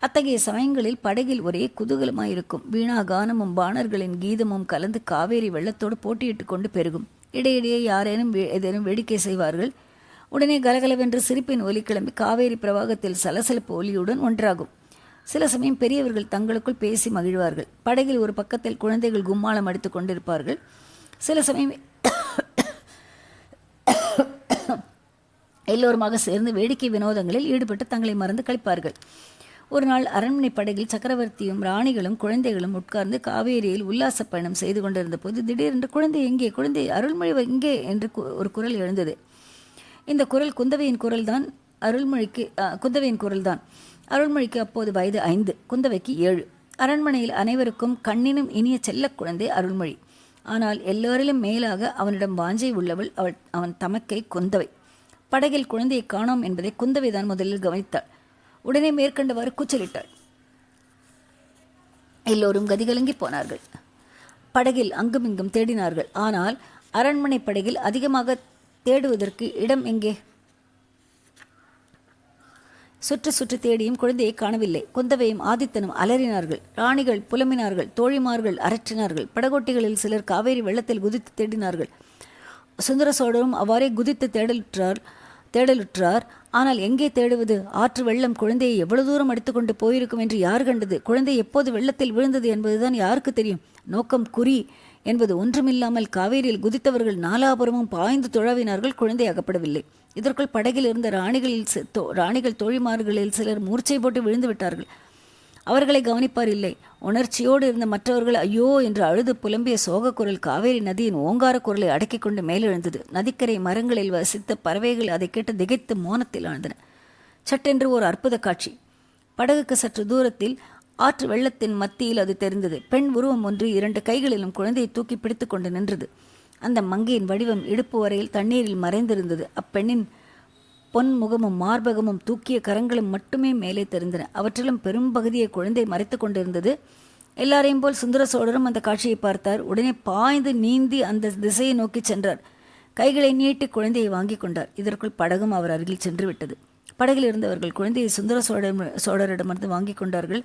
அத்தகைய சமயங்களில் படகில் ஒரே குதூகலமாயிருக்கும். வீணா கானமும் பாணர்களின் கீதமும் கலந்து காவேரி வெள்ளத்தோடு போட்டியிட்டு கொண்டு பெருகும். இடையிடையே யாரேனும் ஏதேனும் வேடிக்கை செய்வார்கள். உடனே கலகலவென்று சிரிப்பின் ஒலி கிளம்பி காவேரி பிரவாகத்தில் சலசலப்பு ஒலியுடன் ஒன்றாகும். சில சமயம் பெரியவர்கள் தங்களுக்குள் பேசி மகிழ்வார்கள். படகில் ஒரு பக்கத்தில் குழந்தைகள் கும்மாளம் அடித்துக் கொண்டிருப்பார்கள். சில சமயம் எல்லோருமாக சேர்ந்து வேடிக்கை வினோதங்களில் ஈடுபட்டு தங்களை மறந்து கழிப்பார்கள். ஒரு நாள் அரண்மனை படகில் சக்கரவர்த்தியும் ராணிகளும் குழந்தைகளும் உட்கார்ந்து காவேரியில் உல்லாச பயணம் செய்து கொண்டிருந்த போது திடீரென்று குழந்தை எங்கே, குழந்தை அருள்மொழி எங்கே என்று ஒரு குரல் எழுந்தது. இந்த குரல் குந்தவையின் குரல்தான். அருள்மொழிக்கு அப்போது வயது 5, குந்தவைக்கு 7. அரண்மனையில் அனைவருக்கும் கண்ணினும் இனிய செல்ல குழந்தை அருள்மொழி. ஆனால் எல்லோரிலும் மேலாக அவனிடம் வாஞ்சை உள்ளவள் அவன் தமக்கை குந்தவை. படகில் குழந்தையை காணோம் என்பதை குந்தவை தான் முதலில் கவனித்தாள். உடனே மேற்கண்டவாறு கூச்சலிட்டாள். எல்லோரும் கதிகலங்கி போனார்கள். படகில் அங்குமிங்கும் தேடினார்கள். ஆனால் அரண்மனை படகில் அதிகமாக தேடுவதற்கு இடம் எங்கே? சுற்றி சுற்றி தேடியும் குழந்தையை காணவில்லை. குந்தவையும் ஆதித்தனும் அலறினார்கள். ராணிகள் புலம்பினார்கள். தோழிமார்கள் அரற்றினார்கள். படகோட்டிகளில் சிலர் காவேரி வெள்ளத்தில் குதித்து தேடினார்கள். சுந்தர சோழரும் அவ்வாறே குதித்து தேடலுற்றார். ஆனால் எங்கே தேடுவது? ஆற்று வெள்ளம் குழந்தையை எவ்வளவு தூரம் அடித்துக்கொண்டு போயிருக்கும் என்று யார் கண்டது? குழந்தை எப்போது வெள்ளத்தில் விழுந்தது என்பதுதான் யாருக்கு தெரியும்? நோக்கம் குறி என்பது ஒன்றுமில்லாமல் காவேரியில் குதித்தவர்கள் நாலாபுரமும் பாய்ந்து துழாவினார்கள். குழந்தை அகப்படவில்லை. இதற்குள் படகில் இருந்த ராணிகள் தோழிமார்களில் சிலர் மூர்ச்சை போட்டு விழுந்து விட்டார்கள். அவர்களை கவனிப்பார் இல்லை. உணர்ச்சியோடு இருந்த மற்றவர்கள் ஐயோ என்று அழுது புலம்பிய சோக குரல் காவேரி நதியின் ஓங்கார குரலை அடக்கிக் கொண்டு மேலெழுந்தது. நதிக்கரை மரங்களில் வசித்த பறவைகள் அதை கேட்டு திகைத்து மோனத்தில் ஆழ்ந்தன. சட்டென்று ஒரு அற்புத காட்சி. படகுக்கு சற்று தூரத்தில் ஆற்று வெள்ளத்தின் மத்தியில் அது தெரிந்தது. பெண் உருவம் ஒன்று 2 கைகளிலும் குழந்தையை தூக்கி பிடித்து கொண்டு நின்றது. அந்த மங்கையின் வடிவம் இடுப்பு வரையில் தண்ணீரில் மறைந்திருந்தது. அப்பெண்ணின் பொன் முகமும் மார்பகமும் தூக்கிய கரங்களும் மட்டுமே மேலே தெரிந்தன. அவற்றிலும் பெரும் பகுதியை குழந்தை மறைத்து கொண்டிருந்தது. எல்லாரையும் போல் சுந்தர சோழரும் அந்த காட்சியை பார்த்தார். உடனே பாய்ந்து நீந்தி அந்த திசையை நோக்கி சென்றார். கைகளை நீட்டி குழந்தையை வாங்கி கொண்டார். இதற்குள் படகும் அவர் அருகில் சென்று விட்டது. படகில் இருந்தவர்கள் குழந்தையை சுந்தர சோழரிடமிருந்து வாங்கி கொண்டார்கள்.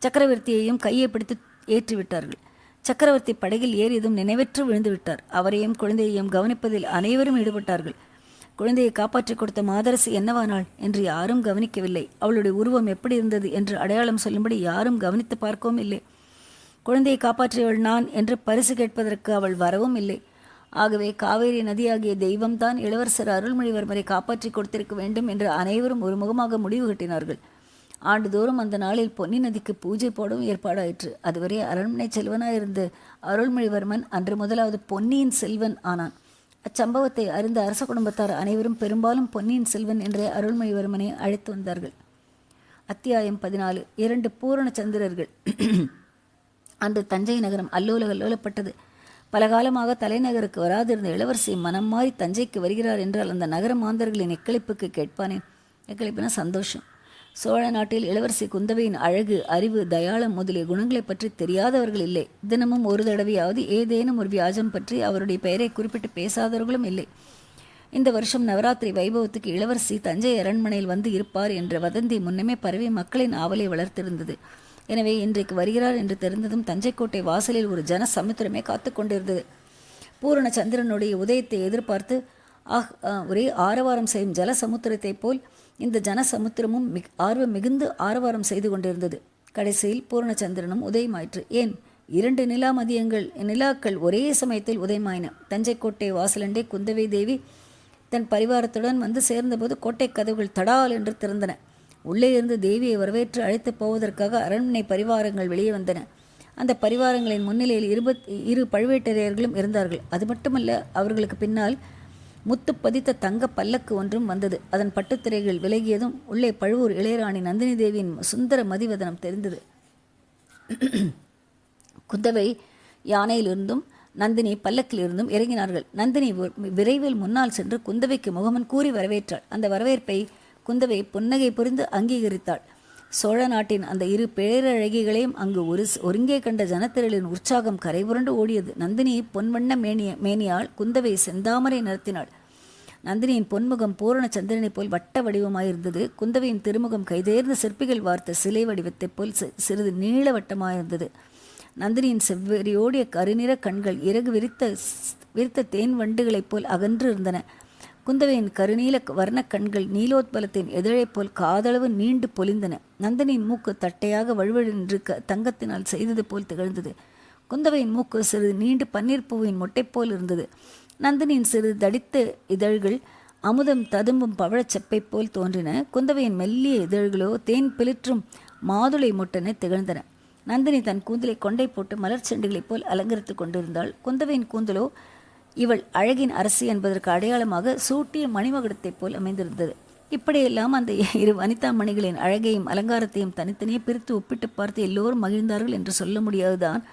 சக்கரவர்த்தியையும் கையை பிடித்து ஏற்றிவிட்டார்கள். சக்கரவர்த்தி படகில் ஏறியதும் நினைவற்று விழுந்து விட்டார். அவரையும் குழந்தையையும் கவனிப்பதில் அனைவரும் ஈடுபட்டார்கள். குழந்தையை காப்பாற்றிக் கொடுத்த மாதரசி என்னவானாள் என்று யாரும் கவனிக்கவில்லை. அவளுடைய உருவம் எப்படி இருந்தது என்று அடையாளம் சொல்லும்படி யாரும் கவனித்து பார்க்கவும் இல்லை. குழந்தையை காப்பாற்றியவள் நான் என்று பரிசு கேட்பதற்கு அவள் வரவும் இல்லை. ஆகவே காவேரி நதியாகிய தெய்வம்தான் இளவரசர் அருள்மொழிவர்மரை காப்பாற்றி கொடுத்திருக்க வேண்டும் என்று அனைவரும் ஒருமுகமாக முடிவு கட்டினார்கள். ஆண்டுதோறும் அந்த நாளில் பொன்னி நதிக்கு பூஜை போடவும் ஏற்பாடாயிற்று. அதுவரை அரண்மனை செல்வனாயிருந்த அருள்மொழிவர்மன் அன்று முதலாவது பொன்னியின் செல்வன் ஆனான். அச்சம்பவத்தை அறிந்த அரச குடும்பத்தார் அனைவரும் பெரும்பாலும் பொன்னியின் செல்வன் என்ற அருள்மொழிவர்மனை அழைத்து வந்தார்கள். அத்தியாயம் 14. 2 பூரண சந்திரர்கள். அன்று தஞ்சை நகரம் அல்லோலப்பட்டது. பல காலமாக தலைநகருக்கு வராதிருந்த இளவரசி மனம் மாறி தஞ்சைக்கு வருகிறார் என்றால் அந்த நகர மாந்தர்களின் எக்களிப்புக்கு கேட்பானேன். எக்களிப்புனா சந்தோஷம். சோழ நாட்டில் இளவரசி குந்தவையின் அழகு, அறிவு, தயாளம் முதலிய குணங்களை பற்றி தெரியாதவர்கள் இல்லை. தினமும் ஒரு தடவையாவது ஏதேனும் ஒரு வியாஜம் பற்றி அவருடைய பெயரை குறிப்பிட்டு பேசாதவர்களும் இல்லை. இந்த வருஷம் நவராத்திரி வைபவத்துக்கு இளவரசி தஞ்சை அரண்மனையில் வந்து இருப்பார் என்ற வதந்தி முன்னமே பரவி மக்களின் ஆவலை வளர்த்திருந்தது. எனவே இன்றைக்கு வருகிறார் என்று தெரிந்ததும் தஞ்சைக்கோட்டை வாசலில் ஒரு ஜன சமுத்திரமே காத்து கொண்டிருந்தது. பூரண சந்திரனுடைய உதயத்தை எதிர்பார்த்து ஒரே ஆரவாரம் செய்யும் ஜல சமுத்திரத்தைப் போல் இந்த ஜன சமுத்திரமும் ஆர்வம் மிகுந்து ஆரவாரம் செய்து கொண்டிருந்தது. கடைசியில் பூர்ணச்சந்திரனும் உதயமாயிற்று. ஏன் 2 நிலாக்கள் ஒரே சமயத்தில் உதயமாயின. தஞ்சை கோட்டை வாசலண்டே குந்தவை தேவி தன் பரிவாரத்துடன் வந்து சேர்ந்தபோது கோட்டை கதவுகள் தடால் என்று திறந்தன. உள்ளே இருந்து தேவியை வரவேற்று அழைத்து போவதற்காக அரண்மனை பரிவாரங்கள் வெளியே வந்தன. அந்த பரிவாரங்களின் முன்னிலையில் 2 பழுவேட்டரையர்களும் இருந்தார்கள். அது மட்டுமல்ல, அவர்களுக்கு பின்னால் முத்து பதித்த தங்க பல்லக்கு ஒன்றும் வந்தது. அதன் பட்டுத்திரைகள் விலகியதும் உள்ளே பழுவூர் இளையராணி நந்தினி தேவியின் சுந்தர மதிவதனம் தெரிந்தது. குந்தவை யானையிலிருந்தும் நந்தினி பல்லக்கிலிருந்தும் இறங்கினார்கள். நந்தினி விரைவில் முன்னால் சென்று குந்தவைக்கு முகமன் கூறி வரவேற்றாள். அந்த வரவேற்பை குந்தவை புன்னகை புரிந்து அங்கீகரித்தாள். சோழ நாட்டின் அந்த 2 பேரழகிகளையும் அங்கு ஒருங்கே கண்ட ஜனத்திரளின் உற்சாகம் கரைபுரண்டு ஓடியது. நந்தினி பொன்வண்ண மேனியாள், குந்தவை செந்தாமரை நிறத்தினாள். நந்தினியின் பொன்முகம் பூரண சந்திரனை போல் வட்ட வடிவமாயிருந்தது. குந்தவையின் திருமுகம் கைதேர்ந்த சிற்பிகள் வார்த்த சிலை வடிவத்தைப் போல் சிறிது நீள வட்டமாயிருந்தது. நந்தினியின் செவ்வெறியோடிய கருநிற கண்கள் இறகு விரித்த தேன் வண்டுகளைப் போல் அகன்று இருந்தன. குந்தவையின் கருநீல வர்ண கண்கள் நீலோத்பலத்தின் எதிரைப் போல் காதளவு நீண்டு பொலிந்தன. நந்தினியின் மூக்கு தட்டையாக வழுவழென்று தங்கத்தினால் செய்தது போல் திகழ்ந்தது. குந்தவையின் மூக்கு சிறிது நீண்டு பன்னீர் பூவின் மொட்டைப் போல் இருந்தது. நந்தினியின் சிறிது தடித்த இதழ்கள் அமுதம் ததும்பும் பவழச் செப்பை போல் தோன்றின. குந்தவையின் மெல்லிய இதழ்களோ தேன் பிளிற்றும் மாதுளை மொட்டென திகழ்ந்தன. நந்தினி தன் கூந்தலை கொண்டை போட்டு மலர் செண்டுகளைப் போல் அலங்கரித்து கொண்டிருந்தாள். குந்தவையின் கூந்தலோ இவள் அழகின் அரசி என்பதற்கு அடையாளமாக சூட்டிய மணிமகுடத்தைப் போல் அமைந்திருந்தது. இப்படியெல்லாம் அந்த 2 வனிதா மணிகளின் அழகையும் அலங்காரத்தையும் தனித்தனியே பிரித்து ஒப்பிட்டு பார்த்து எல்லோரும் மகிழ்ந்தார்கள் என்று சொல்ல முடியாதுதான்.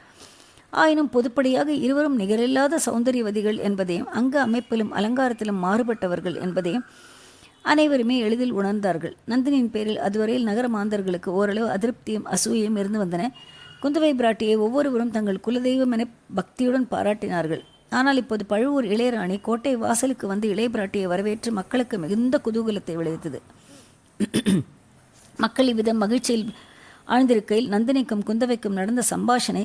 ஆயினும் பொதுப்படியாக இருவரும் நிகரில்லாத சௌந்தரியவதிகள் என்பதையும் அங்க அமைப்பிலும் அலங்காரத்திலும் மாறுபட்டவர்கள் என்பதையும் அனைவருமே எளிதில் உணர்ந்தார்கள். நந்தினியின் பேரில் அதுவரையில் நகர மாந்தர்களுக்கு ஓரளவு அதிருப்தியும் அசூயையும் இருந்து வந்தன. குந்தவை பிராட்டியை ஒவ்வொருவரும் தங்கள் குலதெய்வம் என பக்தியுடன் பாராட்டினார்கள். ஆனால் இப்போது பழுவூர் இளையராணி கோட்டை வாசலுக்கு வந்து இளைய பிராட்டியை வரவேற்று மக்களுக்கு மிகுந்த குதூகலத்தை விளைவித்தது. மக்கள் இவ்விதம் மகிழ்ச்சியில் ஆழ்ந்திருக்கையில் நந்தினிக்கும் குந்தவைக்கும் நடந்த சம்பாஷணை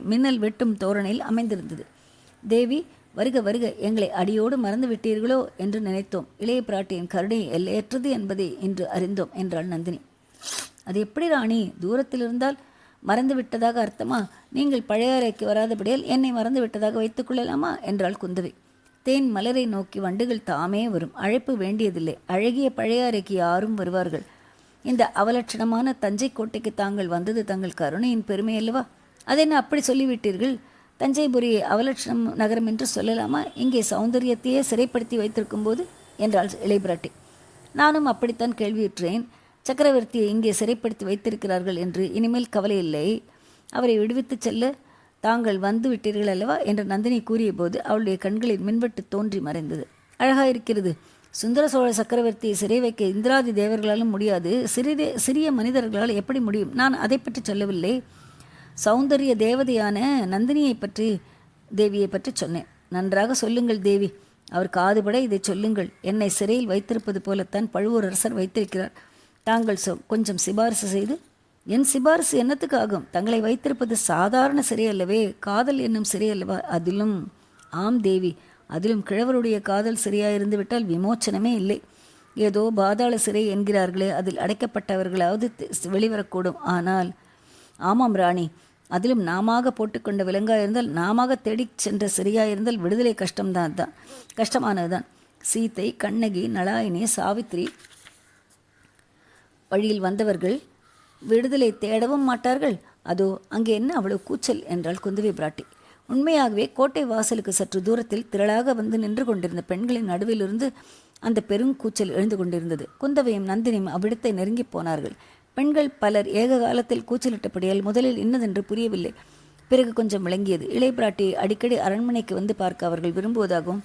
மின்னல் வெட்டும் தோரணையில் அமைந்திருந்தது. தேவி, வருக வருக, எங்களை அடியோடு மறந்து விட்டீர்களோ என்று நினைத்தோம். இளைய பிராட்டியின் கருணை எல்லையற்றது என்பதை இன்று அறிந்தோம் என்றாள் நந்தினி. அது எப்படி ராணி? தூரத்தில் இருந்தால் மறந்து விட்டதாக அர்த்தமா? நீங்கள் பழைய அறைக்கு வராதபடியால் என்னை மறந்து விட்டதாக வைத்துக் கொள்ளலாமா என்றாள் குந்தவை. தேன் மலரை நோக்கி வண்டுகள் தாமே வரும். அழைப்பு வேண்டியதில்லை. அழகிய பழைய அறைக்கு யாரும் வருவார்கள். இந்த அவலட்சணமான தஞ்சை கோட்டைக்கு தாங்கள் வந்தது தங்கள் கருணையின் பெருமை அல்லவா? அதென்ன அப்படி சொல்லிவிட்டீர்கள்? தஞ்சைபுரியை அவலட்சணம் நகரம் என்று சொல்லலாமா? இங்கே சௌந்தரியத்தையே சிறைப்படுத்தி வைத்திருக்கும் போது என்றாள் இளையபிராட்டி. நானும் அப்படித்தான் கேள்வியுற்றேன். சக்கரவர்த்தியை இங்கே சிறைப்படுத்தி வைத்திருக்கிறார்கள் என்று. இனிமேல் கவலை இல்லை. அவரை விடுவித்து செல்ல தாங்கள் வந்து விட்டீர்கள் அல்லவா என்று நந்தினி கூறிய போது அவளுடைய கண்களில் மின்வெட்டு தோன்றி மறைந்தது. அழகாயிருக்கிறது. சுந்தர சோழ சக்கரவர்த்தியை சிறை வைக்க இந்திராதி தேவர்களாலும் முடியாது. சிறிய மனிதர்களால் எப்படி முடியும்? நான் அதை பற்றி சொல்லவில்லை. சௌந்தரிய தேவதையான நந்தினியை பற்றி, தேவியை பற்றி சொன்னேன். நன்றாக சொல்லுங்கள் தேவி. அவர் காதுபட இதை சொல்லுங்கள். என்னை சிறையில் வைத்திருப்பது போலத்தான் பழுவூரரசர் வைத்திருக்கிறார். தாங்கள் கொஞ்சம் சிபாரிசு செய்து. என் சிபாரிசு என்னத்துக்கு ஆகும்? தங்களை வைத்திருப்பது சாதாரண சிறை அல்லவே, காதல் என்னும் சிறை அல்லவா? அதிலும் ஆம் தேவி, அதிலும் கிழவருடைய காதல் சிறையாயிருந்து விட்டால் விமோச்சனமே இல்லை. ஏதோ பாதாள சிறை என்கிறார்களே, அதில் அடைக்கப்பட்டவர்களாவது வெளிவரக்கூடும். ஆனால் ஆமாம் ராணி, அதிலும் நாமாக போட்டுக்கொண்ட விலங்காயிருந்தால், நாமாக தேடிச் சென்ற சிறையாயிருந்தால் விடுதலை கஷ்டமானதுதான். சீத்தை, கண்ணகி, நளாயினி, சாவித்திரி வழியில் வந்தவர்கள் விடுதலை தேடவும் மாட்டார்கள். அதோ அங்கே என்ன அவ்வளவு கூச்சல் என்றாள் குந்தவை பிராட்டி. உண்மையாகவே கோட்டை வாசலுக்கு சற்று தூரத்தில் திரளாக வந்து நின்று கொண்டிருந்த பெண்களின் நடுவிலிருந்து அந்த பெருங்கூச்சல் எழுந்து கொண்டிருந்தது. குந்தவையும் நந்தினியும் அவ்விடத்தை நெருங்கி போனார்கள். பெண்கள் பலர் ஏக காலத்தில் கூச்சலிட்டபடியால் முதலில் இன்னதென்று புரியவில்லை. பிறகு கொஞ்சம் விளங்கியது. இளையபிராட்டியை அடிக்கடி அரண்மனைக்கு வந்து பார்க்க அவர்கள் விரும்புவதாகவும்,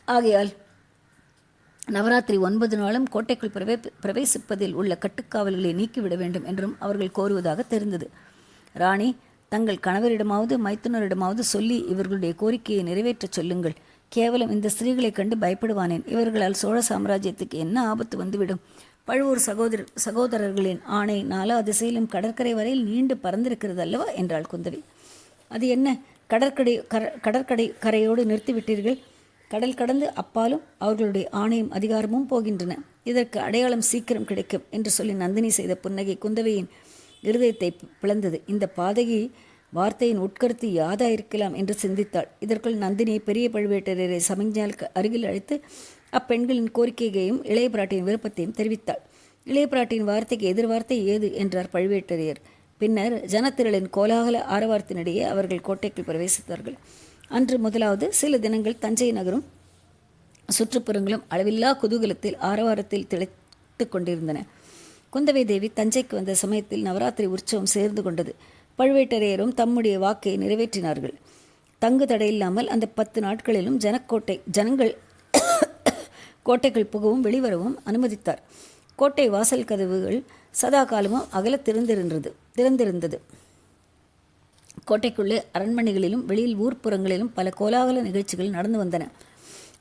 ஆகையால் நவராத்திரி 9 நாளும் கோட்டைக்குள் பிரவேசிப்பதில் உள்ள கட்டுக்காவல்களை நீக்கிவிட வேண்டும் என்றும் அவர்கள் கோருவதாக தெரிந்தது. ராணி, தங்கள் கணவரிடமாவது மைத்துனரிடமாவது சொல்லி இவர்களுடைய கோரிக்கையை நிறைவேற்றச் சொல்லுங்கள். கேவலம் இந்த ஸ்திரீகளைக் கண்டு பயப்படுவானேன். இவர்களால் சோழ சாம்ராஜ்யத்துக்கு என்ன ஆபத்து வந்துவிடும்? பழுவூர் சகோதரர்களின் ஆணை 4 திசையிலும் கடற்கரை வரையில் நீண்டு பறந்திருக்கிறது அல்லவா என்றாள் குந்தவி. அது என்ன, கரையோடு நிறுத்திவிட்டீர்கள்? கடல் கடந்து அப்பாலும் அவர்களுடைய ஆணையும் அதிகாரமும் போகின்றன. இதற்கு அடையாளம் சீக்கிரம் கிடைக்கும் என்று சொல்லி நந்தினி செய்த புன்னகை குந்தவையின் இருதயத்தை பிளந்தது. இந்த பாதகி வார்த்தையின் உட்கருத்து யாதாயிருக்கலாம் என்று சிந்தித்தாள். இதற்குள் நந்தினி பெரிய பழுவேட்டரையரை சமிஞ்ஞால் அருகில் அழைத்து அப்பெண்களின் கோரிக்கையையும் இளைய பிராட்டியின் விருப்பத்தையும் தெரிவித்தாள். இளைய பிராட்டியின் வார்த்தைக்கு எதிர்வார்த்தை ஏது என்றார் பழுவேட்டரையர். பின்னர் ஜனத்திரளின் கோலாகல ஆரவாரத்தினிடையே அவர்கள் கோட்டைக்குள் பிரவேசித்தார்கள். அன்று முதலாவது சில தினங்கள் தஞ்சை நகரும் சுற்றுப்புறங்களும் அளவில்லா குதூகலத்தில் ஆரவாரத்தில் திளைத்து கொண்டிருந்தன. குந்தவை தேவி தஞ்சைக்கு வந்த சமயத்தில் நவராத்திரி உற்சவம் சேர்ந்து கொண்டது. பழுவேட்டரையரும் தம்முடைய வாக்கை நிறைவேற்றினார்கள். தங்கு தடையில்லாமல் அந்த 10 நாட்களிலும் ஜனங்கள் கோட்டைக்குள் புகவும் வெளிவரவும் அனுமதித்தார். கோட்டை வாசல் கதவுகள் சதா காலமும் அகல திறந்திருந்தது. கோட்டைக்குள்ளே அரண்மனைகளிலும் வெளியில் ஊர்ப்புறங்களிலும் பல கோலாகல நிகழ்ச்சிகள் நடந்து வந்தன.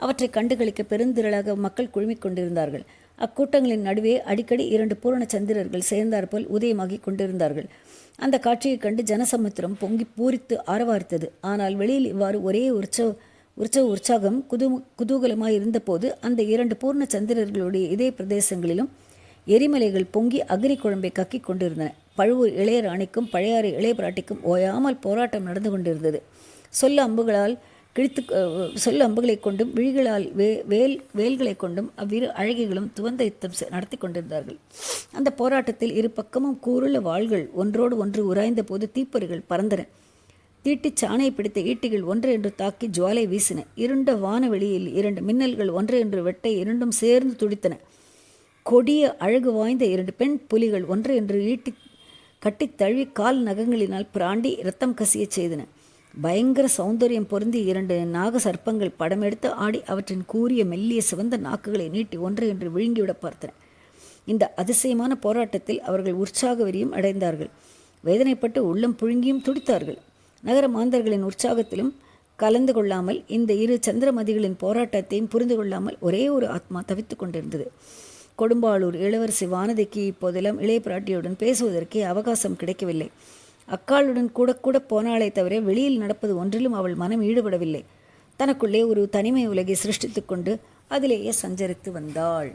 அவற்றை கண்டுகளிக்க பெருந்திரளாக மக்கள் குழுமிக் கொண்டிருந்தார்கள். அக்கூட்டங்களின் நடுவே அடிக்கடி 2 பூரண சந்திரர்கள் சேர்ந்தாற்போல் உதயமாகி கொண்டிருந்தார்கள். அந்த காட்சியைக் கண்டு ஜனசமுத்திரம் பொங்கி பூரித்து ஆரவாரித்தது. ஆனால் வெளியில் இவ்வாறு ஒரே உற்சாகம் குதூகலமாய் இருந்தபோது அந்த 2 பூர்ண சந்திரர்களுடைய இதே பிரதேசங்களிலும் எரிமலைகள் பொங்கி அக்னி குழம்பை கக்கி கொண்டிருந்தன. பழுவூர் இளையராணிக்கும் பழையாறு இளைய பிராட்டிக்கும் ஓயாமல் போராட்டம் நடந்து கொண்டிருந்தது. சொல்ல அம்புகளை கொண்டும் விழிகளால் வேல்களை கொண்டும் அவ்விரு அழகிகளும் துவந்த யுத்தம் நடத்தி கொண்டிருந்தார்கள். அந்த போராட்டத்தில் இரு பக்கமும் கூருள்ள வாள்கள் ஒன்றோடு ஒன்று உராய்ந்த போது தீப்பொறிகள் பறந்தன. தீட்டிச் சாணை பிடித்த ஈட்டிகள் ஒன்றையொன்று தாக்கி ஜுவாலை வீசின. இருண்ட வானவெளியில் 2 மின்னல்கள் ஒன்றையொன்று வெட்ட இரண்டும் சேர்ந்து துடித்தன. கொடிய அழகு வாய்ந்த 2 பெண் புலிகள் ஒன்றையொன்று ஈட்டி கட்டித் தழுவி கால் நகங்களினால் பிராண்டி இரத்தம் கசியச் செய்தன. பயங்கர சௌந்தரியம் பொருந்தி 2 நாக சர்ப்பங்கள் படமெடுத்து ஆடி அவற்றின் கூரிய மெல்லிய சிவந்த நாக்குகளை நீட்டி ஒன்றையொன்று விழுங்கிவிட பார்த்தன. இந்த அதிசயமான போராட்டத்தில் அவர்கள் உற்சாக வெறியும் அடைந்தார்கள். வேதனைப்பட்டு உள்ளம் புழுங்கியும் துடித்தார்கள். நகர மாந்தர்களின் உற்சாகத்திலும் கலந்து கொள்ளாமல், இந்த 2 சந்திரமதிகளின் போராட்டத்தையும் புரிந்து கொள்ளாமல் ஒரே ஒரு ஆத்மா தவித்து கொண்டிருந்தது. கொடும்பாளூர் இளவரசி வானதிக்கு இப்போதெல்லாம் இளைய பிராட்டியுடன் பேசுவதற்கே அவகாசம் கிடைக்கவில்லை. அக்காளுடன் கூட போனாலே தவிர வெளியில் நடப்பது ஒன்றிலும் அவள் மனம் ஈடுபடவில்லை. தனக்குள்ளே ஒரு தனிமை உலகை சிருஷ்டித்து கொண்டு அதிலேயே சஞ்சரித்து வந்தாள்.